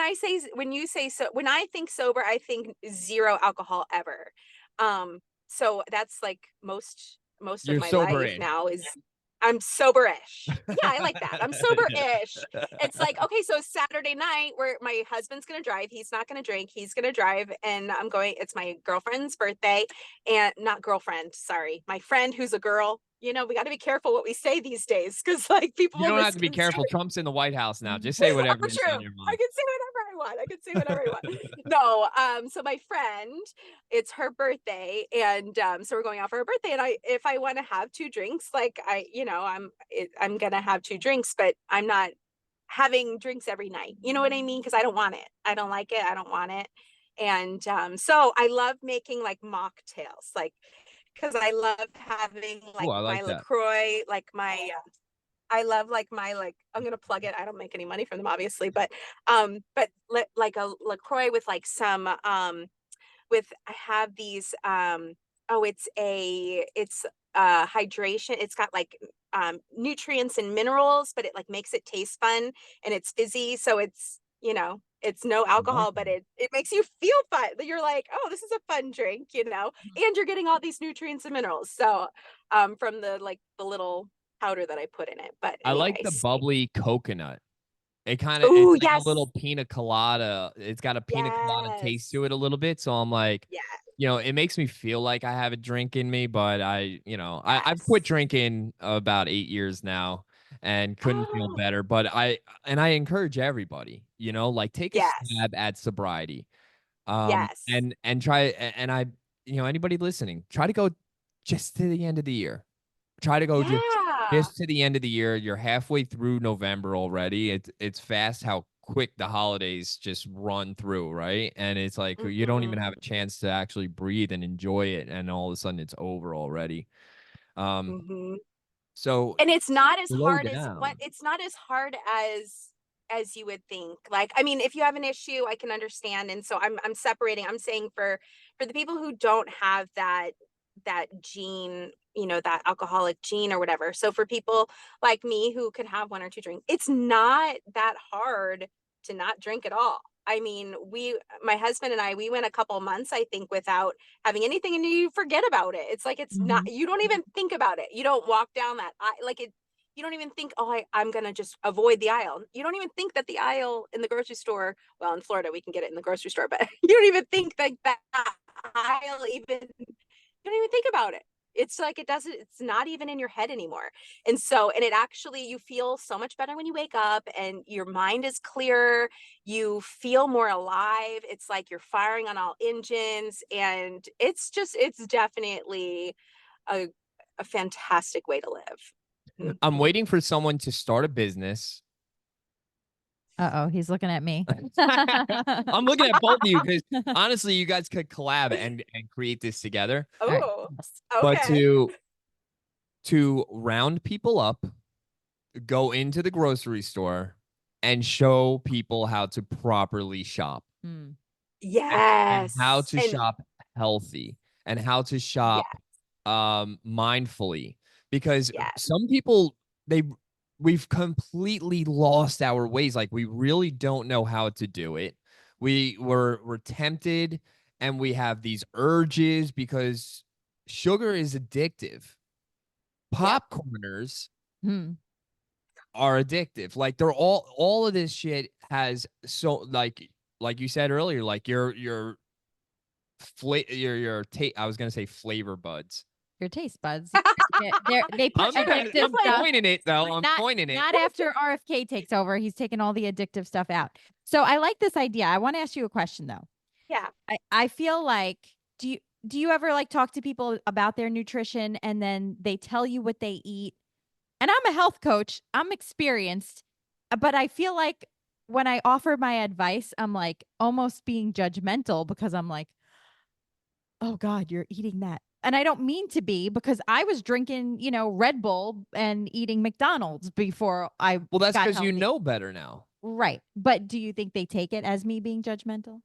you say so, when I think sober, I think zero alcohol ever. So that's like most of my life now is I'm soberish. Yeah, I like that. I'm soberish. It's like, okay, so Saturday night where my husband's going to drive. He's not going to drink. He's going to drive. And it's my girlfriend's birthday and not girlfriend. Sorry. My friend who's a girl. We got to be careful what we say these days because like people. You don't have to be careful. Trump's in the White House now. Just say whatever is on your mind. I can say whatever I want. No. So my friend, it's her birthday, and so we're going out for her birthday. And if I want to have two drinks, like I'm gonna have two drinks, but I'm not having drinks every night. You know what I mean? Because I don't want it. I don't like it. I don't want it. And so I love making like mocktails, like. Because I love having my LaCroix, like my, I love like my, I'm going to plug it. I don't make any money from them, obviously, but like a LaCroix with like some, I have these, it's hydration. It's got like nutrients and minerals, but it like makes it taste fun and it's fizzy. So it's, it's no alcohol, but it makes you feel fun. You're like, oh, this is a fun drink, and you're getting all these nutrients and minerals. So from the little powder that I put in it. But I like the bubbly coconut. It kind of it's like a little pina colada. It's got a pina colada taste to it a little bit. So I'm like, it makes me feel like I have a drink in me, but I've quit drinking about 8 years now. And couldn't feel better. But I encourage everybody, like take a stab at sobriety. Yes. And try and I, anybody listening, try to go just to the end of the year. Try to go Yeah. just to the end of the year. You're halfway through November already. It's fast how quick the holidays just run through, right? And it's like you don't even have a chance to actually breathe and enjoy it, and all of a sudden it's over already. Um, Mm-hmm. so And it's not as slow hard as down. it's not as hard as you would think. Like, I mean, if you have an issue, I can understand. And so I'm separating. I'm saying for the people who don't have that gene, that alcoholic gene or whatever. So for people like me who can have one or two drinks, it's not that hard to not drink at all. I mean, my husband and I, we went a couple months, I think, without having anything, and you forget about it. It's like, it's not, you don't even think about it. You don't walk down that like it. You don't even think, oh, I'm gonna just avoid the aisle. You don't even think that the aisle in the grocery store, well, in Florida we can get it in the grocery store, but you don't even think that aisle even, you don't even think about it. It's like it's not even in your head anymore. And so, and it actually, you feel so much better when you wake up and your mind is clear. You feel more alive. It's like you're firing on all engines. And it's definitely a, a fantastic way to live. I'm Mhm. waiting for someone to start a business. Uh-oh, he's looking at me. I'm looking at both of you because honestly, you guys could collab and create this together. All right. Oh, But okay. to round people up, go into the grocery store and show people how to properly shop Mm. and how Yes. to And shop healthy and how to yeah, shop mindfully, because yes. some people, they we've completely lost our ways. Like, we really don't know how to do it. We're tempted, and we have these urges because sugar is addictive. Yep. Popcorners Hmm. are addictive. Like, they're all of this shit has, so like you said earlier, like I was gonna say flavor buds. Your taste buds. They put addictive I'm stuff. pointing it though. I'm Not pointing it. not after RFK takes over. He's taking all the addictive stuff out. So I like this idea. I want to ask you a question though. Yeah. I feel like do you ever like talk to people about their nutrition and then they tell you what they eat? And I'm a health coach. I'm experienced, but I feel like when I offer my advice, I'm like almost being judgmental because I'm like, oh God, you're eating that. And I don't mean to be, because I was drinking, Red Bull and eating McDonald's before I Well, that's got because you healthy. know better now. Right. But do you think they take it as me being judgmental?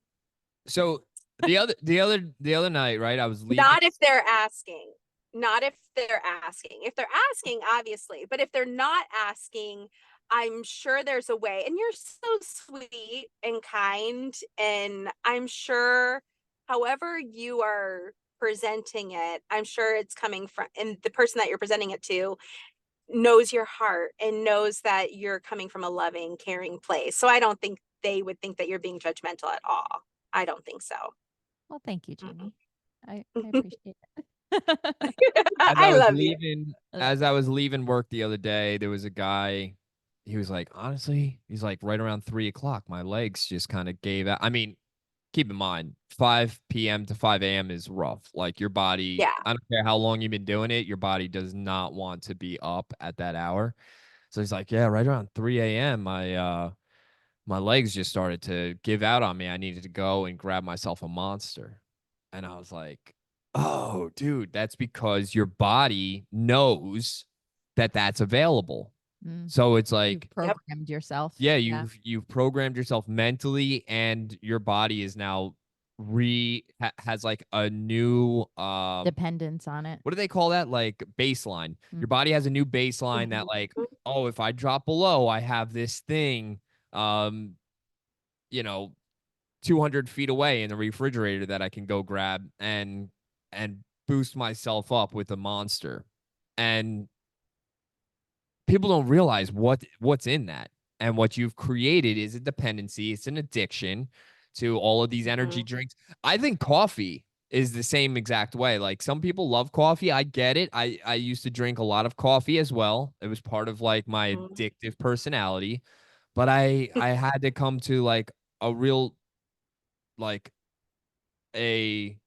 So the other night, right? I was leaving. Not if they're asking. Not if they're asking. If they're asking, obviously, but if they're not asking, I'm sure there's a way. And you're so sweet and kind. And I'm sure, however you are presenting it, I'm sure it's coming from, and the person that you're presenting it to knows your heart and knows that you're coming from a loving, caring place. So I don't think they would think that you're being judgmental at all. I don't think so. Well, thank you, Mm-mm. Jamie. I appreciate it. As I I was love you. leaving, as I was leaving work the other day, there was a guy. He was like, honestly, he's like, right around 3 o'clock, my legs just kind of gave out. I mean, keep in mind, 5 p.m. to 5 a.m. is rough. Like, your body, Yeah. I don't care how long you've been doing it, your body does not want to be up at that hour. So he's like, yeah, right around 3 a.m. My legs just started to give out on me. I needed to go and grab myself a Monster. And I was like, oh, dude, that's because your body knows that that's available. Mm. So it's You've like, Yep. programmed yourself. yeah, Yeah. you've programmed yourself mentally, and your body is now has like a new Dependence on it. what do they call that? Like, baseline. Your Mhm. body has a new baseline that, like, Mhm. oh, if I drop below, I have this thing, um, you know, 200 feet away in the refrigerator that I can go grab and boost myself up with a Monster. And people don't realize what's in that. And what you've created is a dependency. It's an addiction to all of these energy Mhm. drinks. I think coffee is the same exact way. Like, some people love coffee. I get it. I used to drink a lot of coffee as well. It was part of like my Mhm. addictive personality. But I had to come to like a real, like, a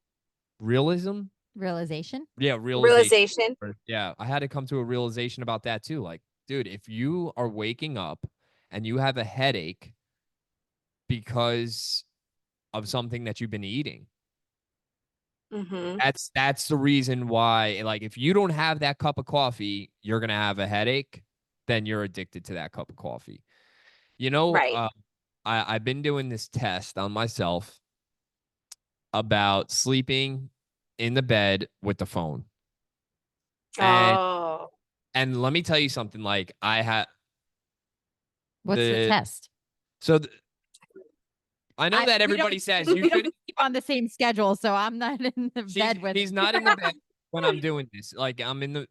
Realization. realization. Realization. Yeah, I had to come to a realization about that too. Like, dude, if you are waking up and you have a headache because of something that you've been eating, Mm-hmm. that's the reason why. Like, if you don't have that cup of coffee, you're gonna have a headache. Then you're addicted to that cup of coffee. You know, Right. I've been doing this test on myself about sleeping in the bed with the phone. And Oh. let me tell you something, like I had What's the the test? so th- I know that We don't everybody says you should keep on the same schedule, so I'm not in the bed with. she's not in the bed when I'm doing this. Like I'm in the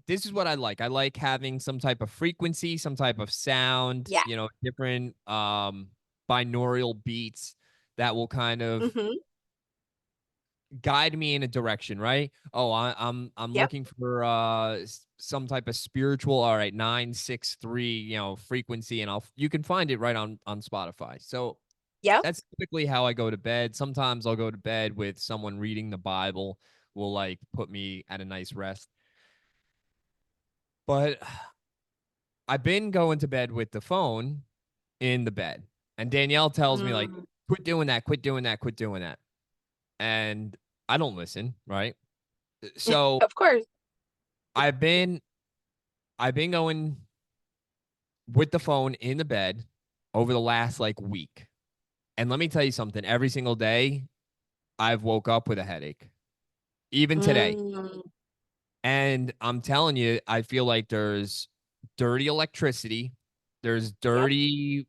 this is what I like. I like having some type of frequency, some type of sound, Yeah. different binaural beats that will kind of Mm-hmm. guide me in a direction, right? Oh, I'm Yep. looking for some type of spiritual, all right, 963, frequency, and you can find it right on Spotify. So Yep. that's typically how I go to bed. Sometimes I'll go to bed with someone reading the Bible, will like put me at a nice rest. But I've been going to bed with the phone in the bed. And Danielle tells me like, Mm. quit doing that, quit doing that, quit doing that. And I don't listen, right? So Of course. I've been going with the phone in the bed over the last like week. And let me tell you something, every single day I've woke up with a headache. Even today. Mm. And I'm telling you, I feel like there's dirty electricity. There's Yep. dirty,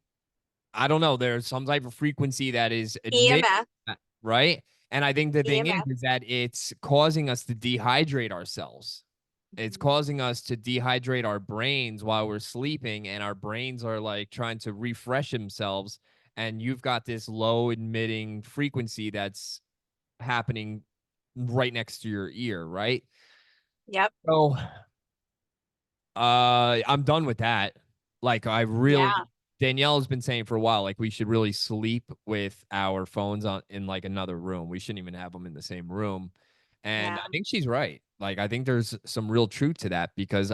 I don't know, there's some type of frequency that is emitted, EMF. right? And I think the thing EMF. is that it's causing us to dehydrate ourselves. It's causing us to dehydrate our brains while we're sleeping, and our brains are like trying to refresh themselves. And you've got this low emitting frequency that's happening right next to your ear, right? Yep. So I'm done with that. Like I Yeah. really Danielle has been saying for a while, like we should really sleep with our phones on in like another room. We shouldn't even have them in the same room. And Yeah. I think she's right. Like I think there's some real truth to that because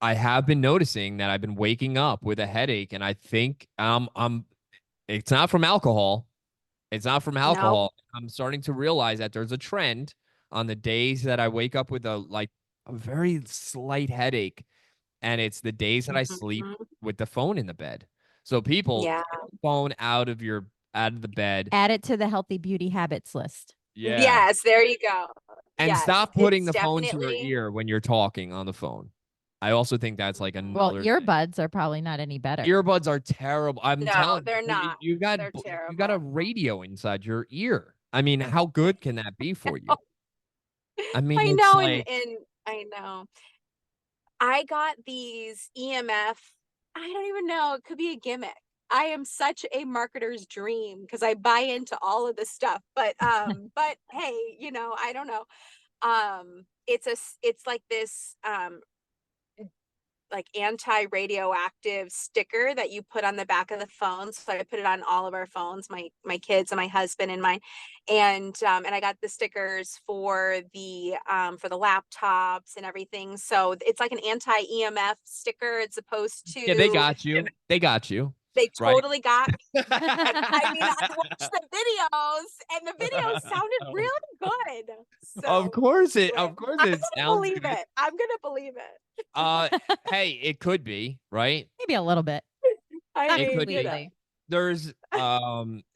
I have been noticing that I've been waking up with a headache, and I think I'm it's not from alcohol. It's not from No. alcohol. I'm starting to realize that there's a trend on the days that I wake up with a very slight headache, and it's the days that I sleep Mhm. with the phone in the bed. So people, Yeah. get the phone out of the bed. Add it to the healthy beauty habits list. Yeah. Yes, there you go. And Yes, stop putting it's the phone to your definitely ear when you're talking on the phone. I also think that's like Well, another thing. earbuds are probably not any better. Earbuds are terrible. I'm no, telling they're you, not. They're you got a terrible. radio inside your ear. I mean, how good can that be for you? I mean, I it's know, like and I know. I got these EMF. I don't even know. It could be a gimmick. I am such a marketer's dream because I buy into all of this stuff. But hey, I don't know. It's like this like anti-radioactive sticker that you put on the back of the phone. So I put it on all of our phones, my kids and my husband and mine. And I got the stickers for the laptops and everything. So it's like an anti-EMF sticker. It's supposed yeah, they to got you. They got you, they right? totally got me. And I mean, I watched the videos and the videos sounded really good. Of So course anyway, I'm it gonna sounds believe good. it. I'm gonna believe it. Uh, hey, it could be, right? Maybe a little bit. I Not It mean, could be. completely. There's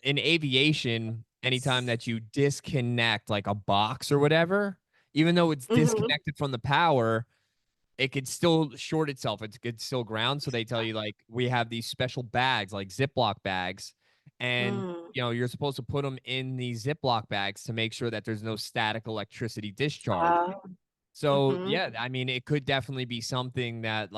in aviation, anytime that you disconnect like a box or whatever, even though it's Mhm. disconnected from the power, it could still short itself. It could still ground. So they tell you like we have these special bags, like Ziploc bags, and Mm. you're supposed to put them in these Ziploc bags to make sure that there's no static electricity discharge. Oh, So mhm. yeah, I mean, it could definitely be something that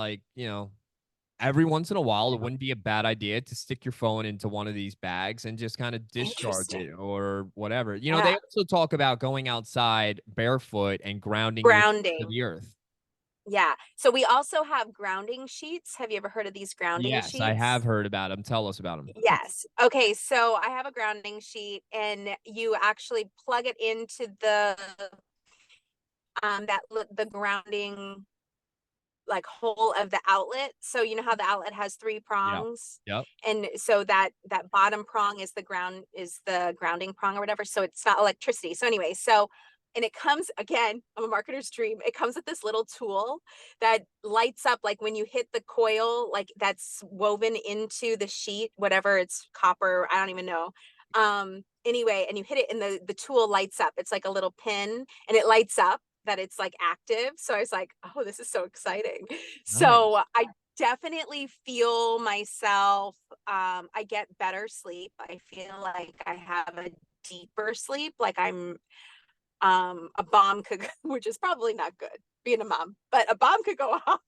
every once in a while, it wouldn't be a bad idea to stick your phone into one of these bags and just kind of discharge Interesting. it or whatever. They Yeah. also talk about going outside barefoot and grounding your to Grounding. the earth. Yeah. So we also have grounding sheets. Have you ever heard of these grounding Yes, I have sheets? heard about them. Tell us about them. Yes. Okay. So I have a grounding sheet, and you actually plug it into the the grounding like hole of the outlet. So you know how the outlet has three Yeah. prongs, Yep. and so that bottom prong is the grounding prong or whatever. So it's not electricity. So anyway, and it comes again, I'm a marketer's dream. It comes with this little tool that lights up like when you hit the coil, like that's woven into the sheet, whatever it's copper, I don't even know. Anyway, and you hit it and the tool lights up. It's like a little pin and it lights up that it's like active. So I was like, oh, this is so exciting. Nice. So I definitely feel myself. I get better sleep. I feel like I have a deeper sleep. Like a bomb could, which is probably not good being a mom, but a bomb could go off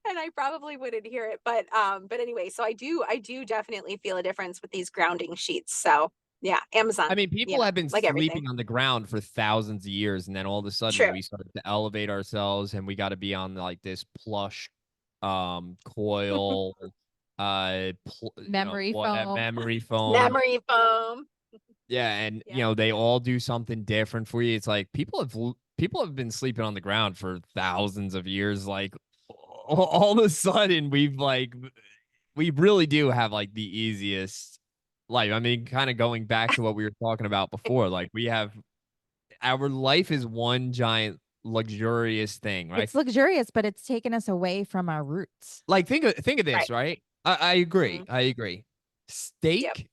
and I probably wouldn't hear it. But anyway, so I do definitely feel a difference with these grounding sheets. So yeah, I Amazon, mean, people have been like everything. sleeping on the ground for thousands of years, and then all of a sudden True. we started to elevate ourselves, and we got to be on like this plush, coil, Memory foam. memory foam. Memory foam. Yeah, and Yeah. they all do something different for you. It's like people have been sleeping on the ground for thousands of years. Like all of a sudden, we really do have like the easiest life. I mean, kind of going back to what we were talking about before, like we have our life is one giant luxurious thing, right? It's luxurious, but it's taken us away from our roots. Like think of this, Right. right? I agree. Mhm. I agree. Yep. Steak,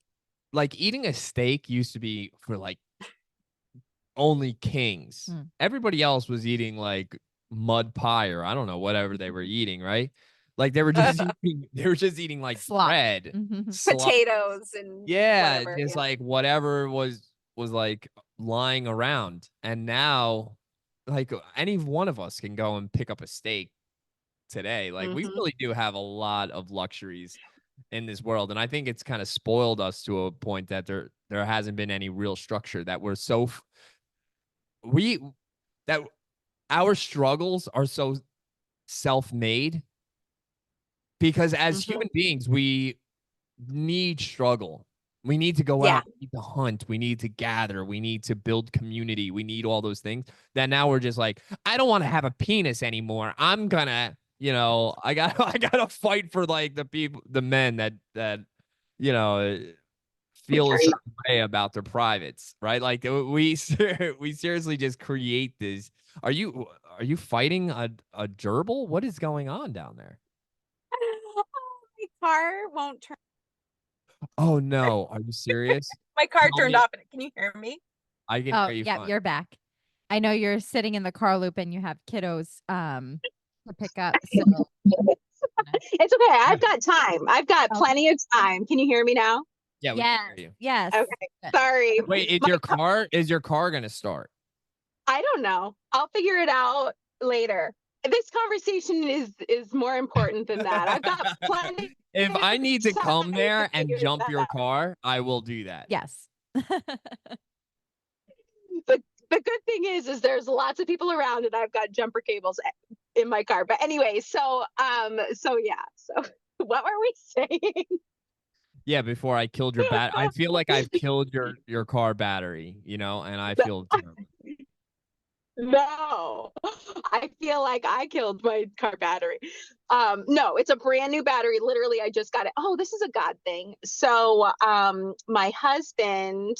like eating a steak used to be for like only kings. Mm. Everybody else was eating like mud pie or I don't know, whatever they were eating, right? Like they were just eating like Slop. bread, Mhm. slop. Potatoes and Yeah, whatever. just Yeah. like whatever was like lying around. And now like any one of us can go and pick up a steak today. Like we Mhm. really do have a lot of luxuries in this world. And I think it's kind of spoiled us to a point that there hasn't been any real structure that we're so we that our struggles are so self-made because as Mhm. human beings we need struggle. We need to go Yeah. out, we need to hunt, we need to gather, we need to build community, we need all those things. That now we're just like, I don't want to have a penis anymore. I'm gonna, I got I gotta fight for like the people, the men that you know feel a certain way about their privates, right? Like we we seriously just create this. Are you fighting a gerbil? What is going on down there? My car won't turn. Oh no, are you serious? My car Tell turned me, off. Can you hear me? I can Oh, hear you yeah, fine. you're back. I know you're sitting in the car loop and you have kiddos to pick up. So It's okay. I've got time. I've got okay. plenty of time. Can you hear me now? Yeah, we can Yes. hear you. Yes. Okay. Good. Sorry. Wait, is your car gonna start? I don't know. I'll figure it out later. This conversation is more important than that. I've got plenty If I need to of come time to there and figure jump that your out. car, I will do that. Yes. The good thing is there's lots of people around and I've got jumper cables in my car. But anyway, so yeah. So what were we saying? Yeah, before I killed your I feel like I've killed your car battery, and I feel terrible. No, I feel like I killed my car battery. No, it's a brand new battery. Literally, I just got it. Oh, this is a God thing. So, my husband,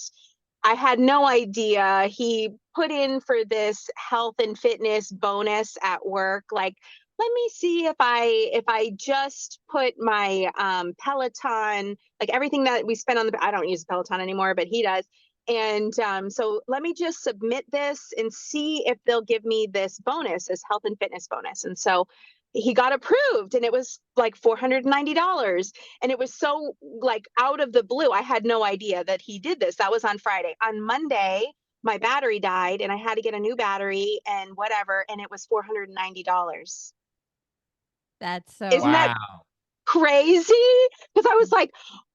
I had no idea. He put in for this health and fitness bonus at work. Like, let me see if I just put my Peloton, like everything that we spend on I don't use Peloton anymore, but he does. And so let me just submit this and see if they'll give me this bonus, this health and fitness bonus. And so he got approved and it was like $490. And it was so like out of the blue. I had no idea that he did this. That was on Friday. On Monday, my battery died and I had to get a new battery and whatever. And it was $490. That's so Isn't that Wow. crazy? Because I was like,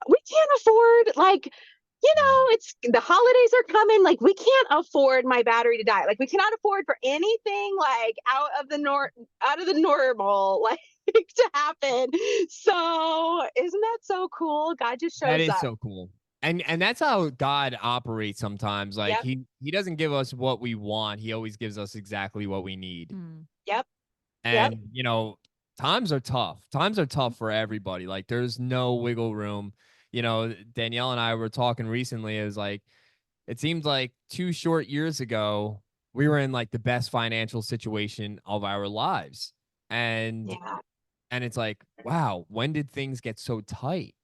we can't afford like it's the holidays are coming. Like, we can't afford my battery to die. Like, we cannot afford for anything like out of the normal, like, to happen. So isn't that so cool? God just That shows is up. so cool. And that's how God operates sometimes. Like Yep. he doesn't give us what we want. He always gives us exactly what we need. Yep. And times are tough. Times are tough for everybody. Like there's no wiggle room. Danielle and I were talking recently. It was like it seemed like 2 short years ago we were in like the best financial situation of our lives. And Yeah. and it's like, wow, when did things get so tight?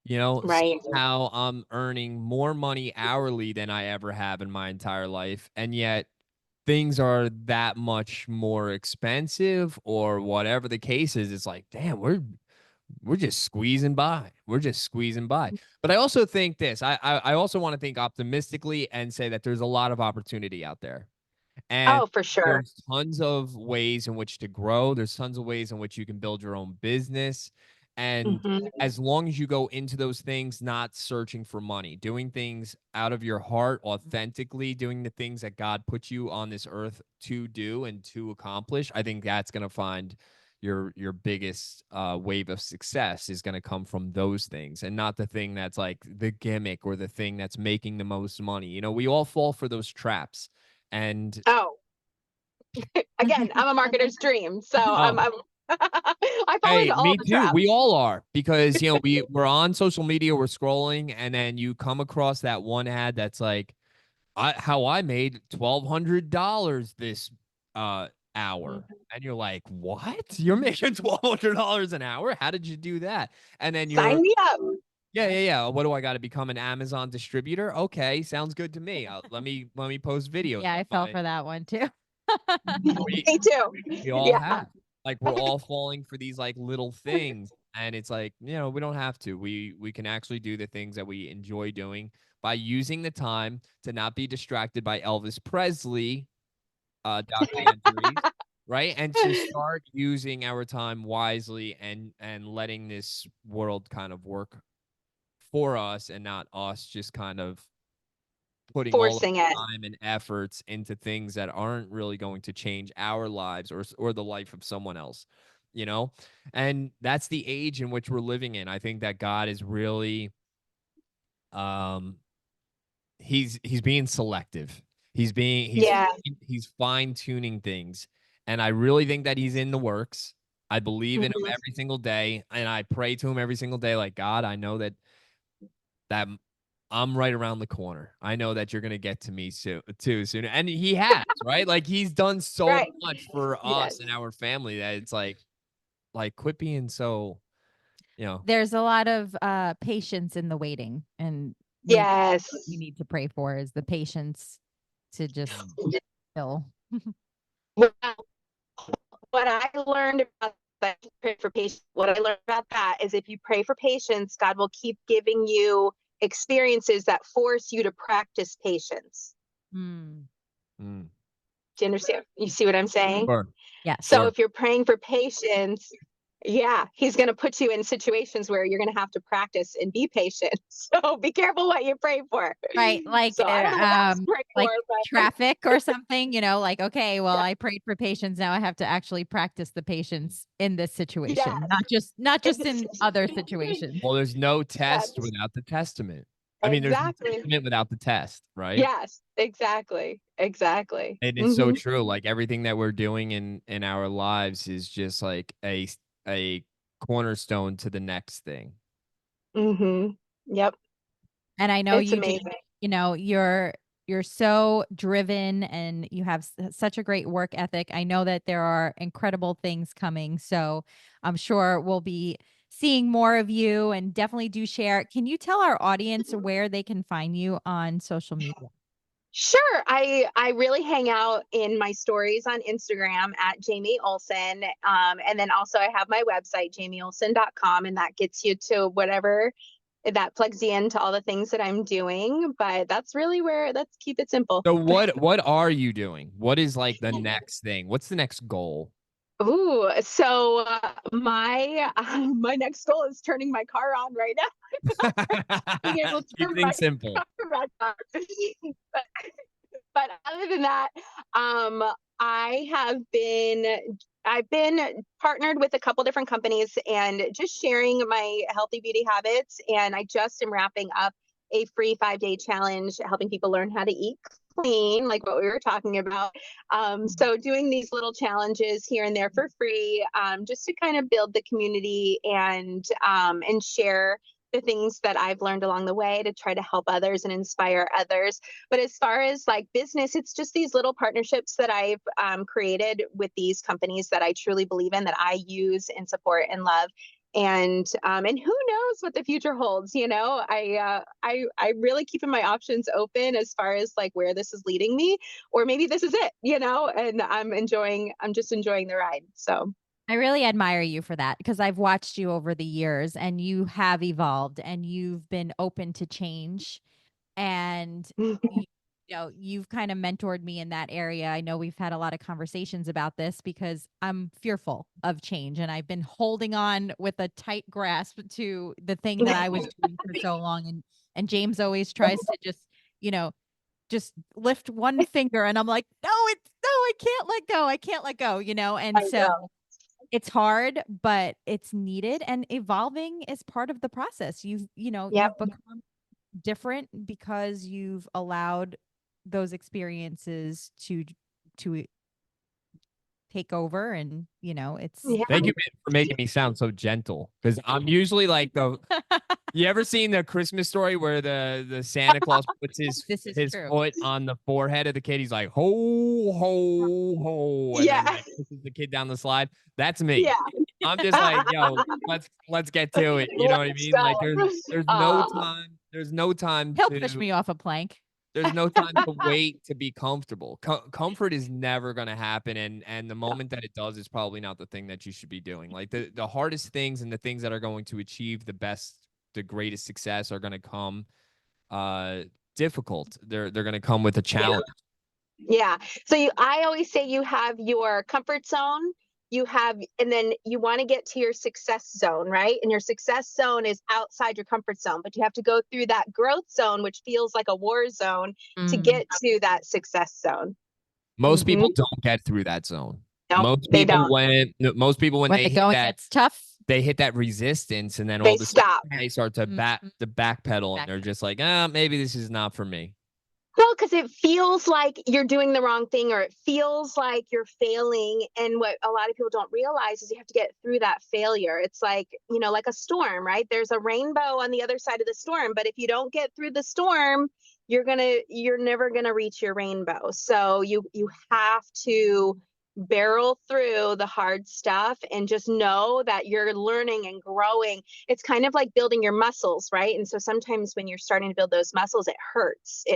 Right. Somehow I'm earning more money hourly than I ever have in my entire life. And yet things are that much more expensive or whatever the case is. It's like, damn, we're just squeezing by. We're just squeezing by. But I also think this. I also want to think optimistically and say that there's a lot of opportunity out there. And Oh, for sure. there's tons of ways in which to grow. There's tons of ways in which you can build your own business. And as long as you go into those things, not searching for money, doing things out of your heart, authentically, doing the things that God put you on this earth to do and to accomplish, I think that's going to find your biggest wave of success is going to come from those things and not the thing that's like the gimmick or the thing that's making the most money. We all fall for those traps. And again, I'm a marketer's dream. So I'm I fall hey, into all me the too. traps. We all are because we're on social media, we're scrolling, and then you come across that one ad that's like, how I made $1,200 this hour, and you're like, what? You're making $1,200 an hour? How did you do that? And then you're Sign me up. yeah. What do I got to become an Amazon distributor? Okay, sounds good to me. Let me post videos. Yeah, I fell for that one too. Me too. We all Yeah. have. Like we're all falling for these like little things. And it's like, we don't have to. We can actually do the things that we enjoy doing by using the time to not be distracted by Elvis Presley documentaries, right? And to start using our time wisely and letting this world kind of work for us and not us just kind of putting all of Forcing it. time and efforts into things that aren't really going to change our lives or the life of someone else, and that's the age in which we're living in. I think that God is really he's being selective. He's fine tuning things, and I really think that he's in the works. I believe in him every single day, and I pray to him every single day, like, God, I know that I'm right around the corner. I know that you're going to get to me soon. And he has, right? Like he's done so much for us and our family that it's like quit being so, There's a lot of patience in the waiting, and yes, you need to pray for is the patience to just chill. Well, what I learned about that, pray for patience. What I learned about that is if you pray for patience, God will keep giving you experiences that force you to practice patience. Mm. Do you understand? You see what I'm saying? Sure. Yes. So if you're praying for patience, he's going to put you in situations where you're going to have to practice and be patient. So be careful what you pray for. Right. Like, so I don't know what I was praying like for, but traffic or something, like, okay, well, I prayed for patience. Now I have to actually practice the patience in this situation, not just in other situations. Well, there's no test without the testament. I mean, there's no testament without the test, right? Yes, exactly. And it's so true. Like everything that we're doing in our lives is just like a cornerstone to the next thing. Yep. And I know it's amazing. You're so driven and you have such a great work ethic. I know that there are incredible things coming. So I'm sure we'll be seeing more of you, and definitely do share. Can you tell our audience where they can find you on social media? Sure. I really hang out in my stories on Instagram at Jamy Olson. And then also I have my website, jamyolson.com, and that gets you to whatever that plugs you into all the things that I'm doing. But that's really let's keep it simple. So what are you doing? What is like the next thing? What's the next goal? Ooh, My next goal is turning my car on right now. Being able to Keep turn my things simple. car back on. But, but other than that, I have been I've been partnered with a couple different companies and just sharing my healthy beauty habits. And I just am wrapping up a free 5-day challenge, helping people learn how to eat clean, like what we were talking about. So doing these little challenges here and there for free, just to kind of build the community and share the things that I've learned along the way to try to help others and inspire others. But as far as like business, it's just these little partnerships that I've created with these companies that I truly believe in, that I use and support and love. And who knows what the future holds? I really keeping my options open as far as like where this is leading me, or maybe this is it, and I'm just enjoying the ride. So I really admire you for that, because I've watched you over the years and you have evolved and you've been open to change. And you've kind of mentored me in that area. I know we've had a lot of conversations about this because I'm fearful of change, and I've been holding on with a tight grasp to the thing that I was doing for so long. And James always tries to just lift one finger, and I'm like, no, I can't let go. I can't let go, and I so know. it's hard, but it's needed, and evolving is part of the process. You've Yep. become different because you've allowed those experiences to take over, and it's Yeah. Thank you for making me sound so gentle, because I'm usually like the. You ever seen the Christmas Story where the Santa Claus puts his This is his true. foot on the forehead of the kid? He's like, ho ho ho, and then Yeah. like pushes the kid down the slide. That's me. Yeah. I'm just like, yo, let's get to it. You know what I Let's mean? Like go. there's no time. There's no time He'll push to me off a plank. there's no time to wait to be comfortable. Comfort is never going to happen, and the moment that it does is probably not the thing that you should be doing. Like the hardest things and the things that are going to achieve the greatest success are going to come difficult. They're going to come with a challenge. Yeah. So I always say you have your comfort zone, and then you want to get to your success zone, right? And your success zone is outside your comfort zone, but you have to go through that growth zone, which feels like a war zone, to get to that success zone. Most people Mhm. don't get through that zone. Nope, they don't. Most people when When they the hit going that gets tough, they hit that resistance, and then all They of a sudden stop. they start to backpedal, and they're just like, maybe this is not for me. Well, because it feels like you're doing the wrong thing, or it feels like you're failing. And what a lot of people don't realize is you have to get through that failure. It's like, like a storm, right? There's a rainbow on the other side of the storm, but if you don't get through the storm, you're never gonna reach your rainbow. So you have to barrel through the hard stuff and just know that you're learning and growing. It's kind of like building your muscles, right? And so sometimes when you're starting to build those muscles, it hurts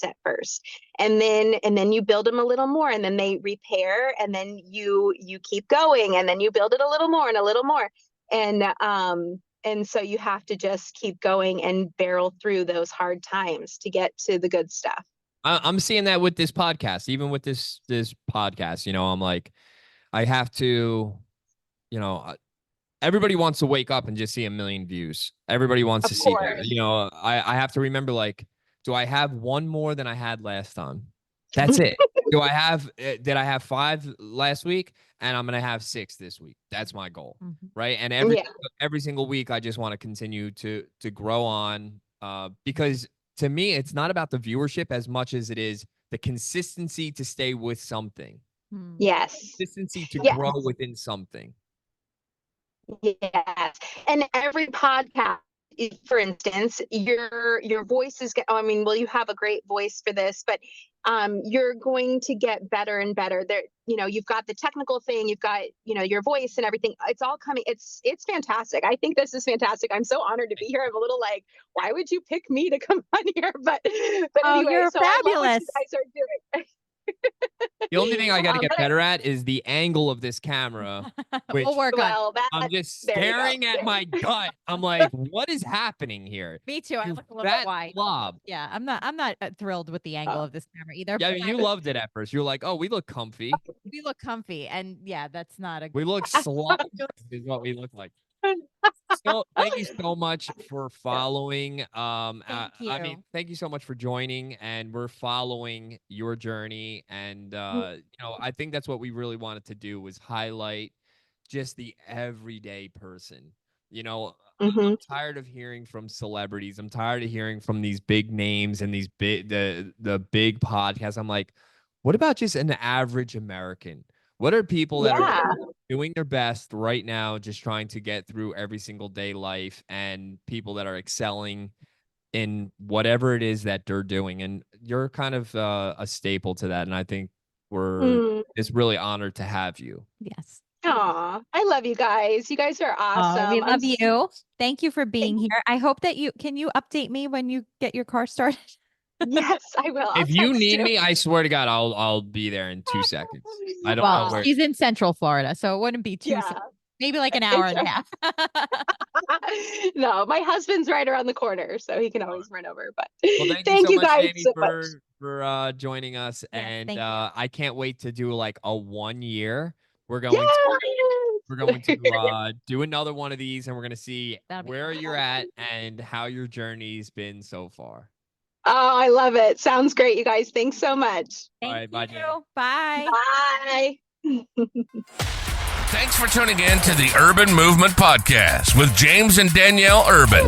at first, and then you build them a little more, and then they repair, and then you keep going, and then you build it a little more and a little more, and so you have to just keep going and barrel through those hard times to get to the good stuff. I'm seeing that with this podcast, even with this podcast. I'm like, I have to, everybody wants to wake up and just see 1 million views. Everybody wants Of to see that. course. I have to remember, like, do I have one more than I had last time? That's it. Did I have 5 last week, and I'm going to have 6 this week? That's my goal. Right. And every single week, I just want to continue to grow on, because to me, it's not about the viewership as much as it is the consistency to stay with something. Yes. Consistency to Yes. grow within something. Yes. And every podcast, for instance, your voice is, well, you have a great voice for this, but you're going to get better and better. There, you've got the technical thing, you've got, your voice and everything. It's all coming. It's fantastic. I think this is fantastic. I'm so honored to be here. I'm a little like, why would you pick me to come on here? But oh, anyway, you're so fabulous. I love what you guys are doing. The only thing I got to get better at is the angle of this camera, which We'll work on. I'm just staring at my gut. I'm like, what is happening here? Me too. I You look a little fat wide. blob. Yeah, I'm not thrilled with the angle of this camera either. Yeah, I but mean, you loved it at first. You were like, oh, we look comfy. we look comfy, and yeah, that's not a We look sloppy is what we look like. So thank you so much for following. I mean, you. thank you so much for joining, and we're following your journey. And I think that's what we really wanted to do was highlight just the everyday person. I'm tired of hearing from celebrities. I'm tired of hearing from these big names and these the big podcasts. I'm like, what about just an average American? What are people that are doing their best right now, just trying to get through every single day life, and people that are excelling in whatever it is that they're doing? And you're kind of a staple to that. And I think we're just really honored to have you. Yes. Aw, I love you guys. You guys are awesome. We love you. Thank you for being here. I hope that can you update me when you get your car started? Yes, I will. If you need me, I swear to God, I'll be there in 2 seconds. I don't know where. She's in Central Florida, so it wouldn't be 2 seconds. Maybe like an hour and a half. No, my husband's right around the corner, so he can always run over. But well, thank you so much, guys Jamie, so much for joining us. Yes, and I can't wait to do like a 1 year. We're going to do another one of these, and we're going to see where you're at and how your journey's been so far. Oh, I love it. Sounds great, you guys. Thanks so much. All right, bye, Jamie. Bye. Bye. Thanks for tuning in to the Urban Movement Podcast with James and Danielle Urban.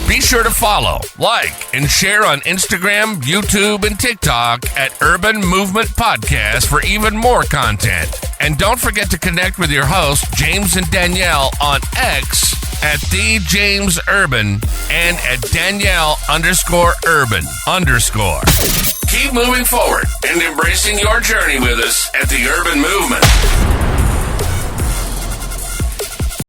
Be sure to follow, like, and share on Instagram, YouTube, and TikTok at Urban Movement Podcast for even more content. And don't forget to connect with your hosts, James and Danielle, on X at @TheJamesUrban and at Danielle_Urban_. Keep moving forward and embracing your journey with us at the Urban Movement.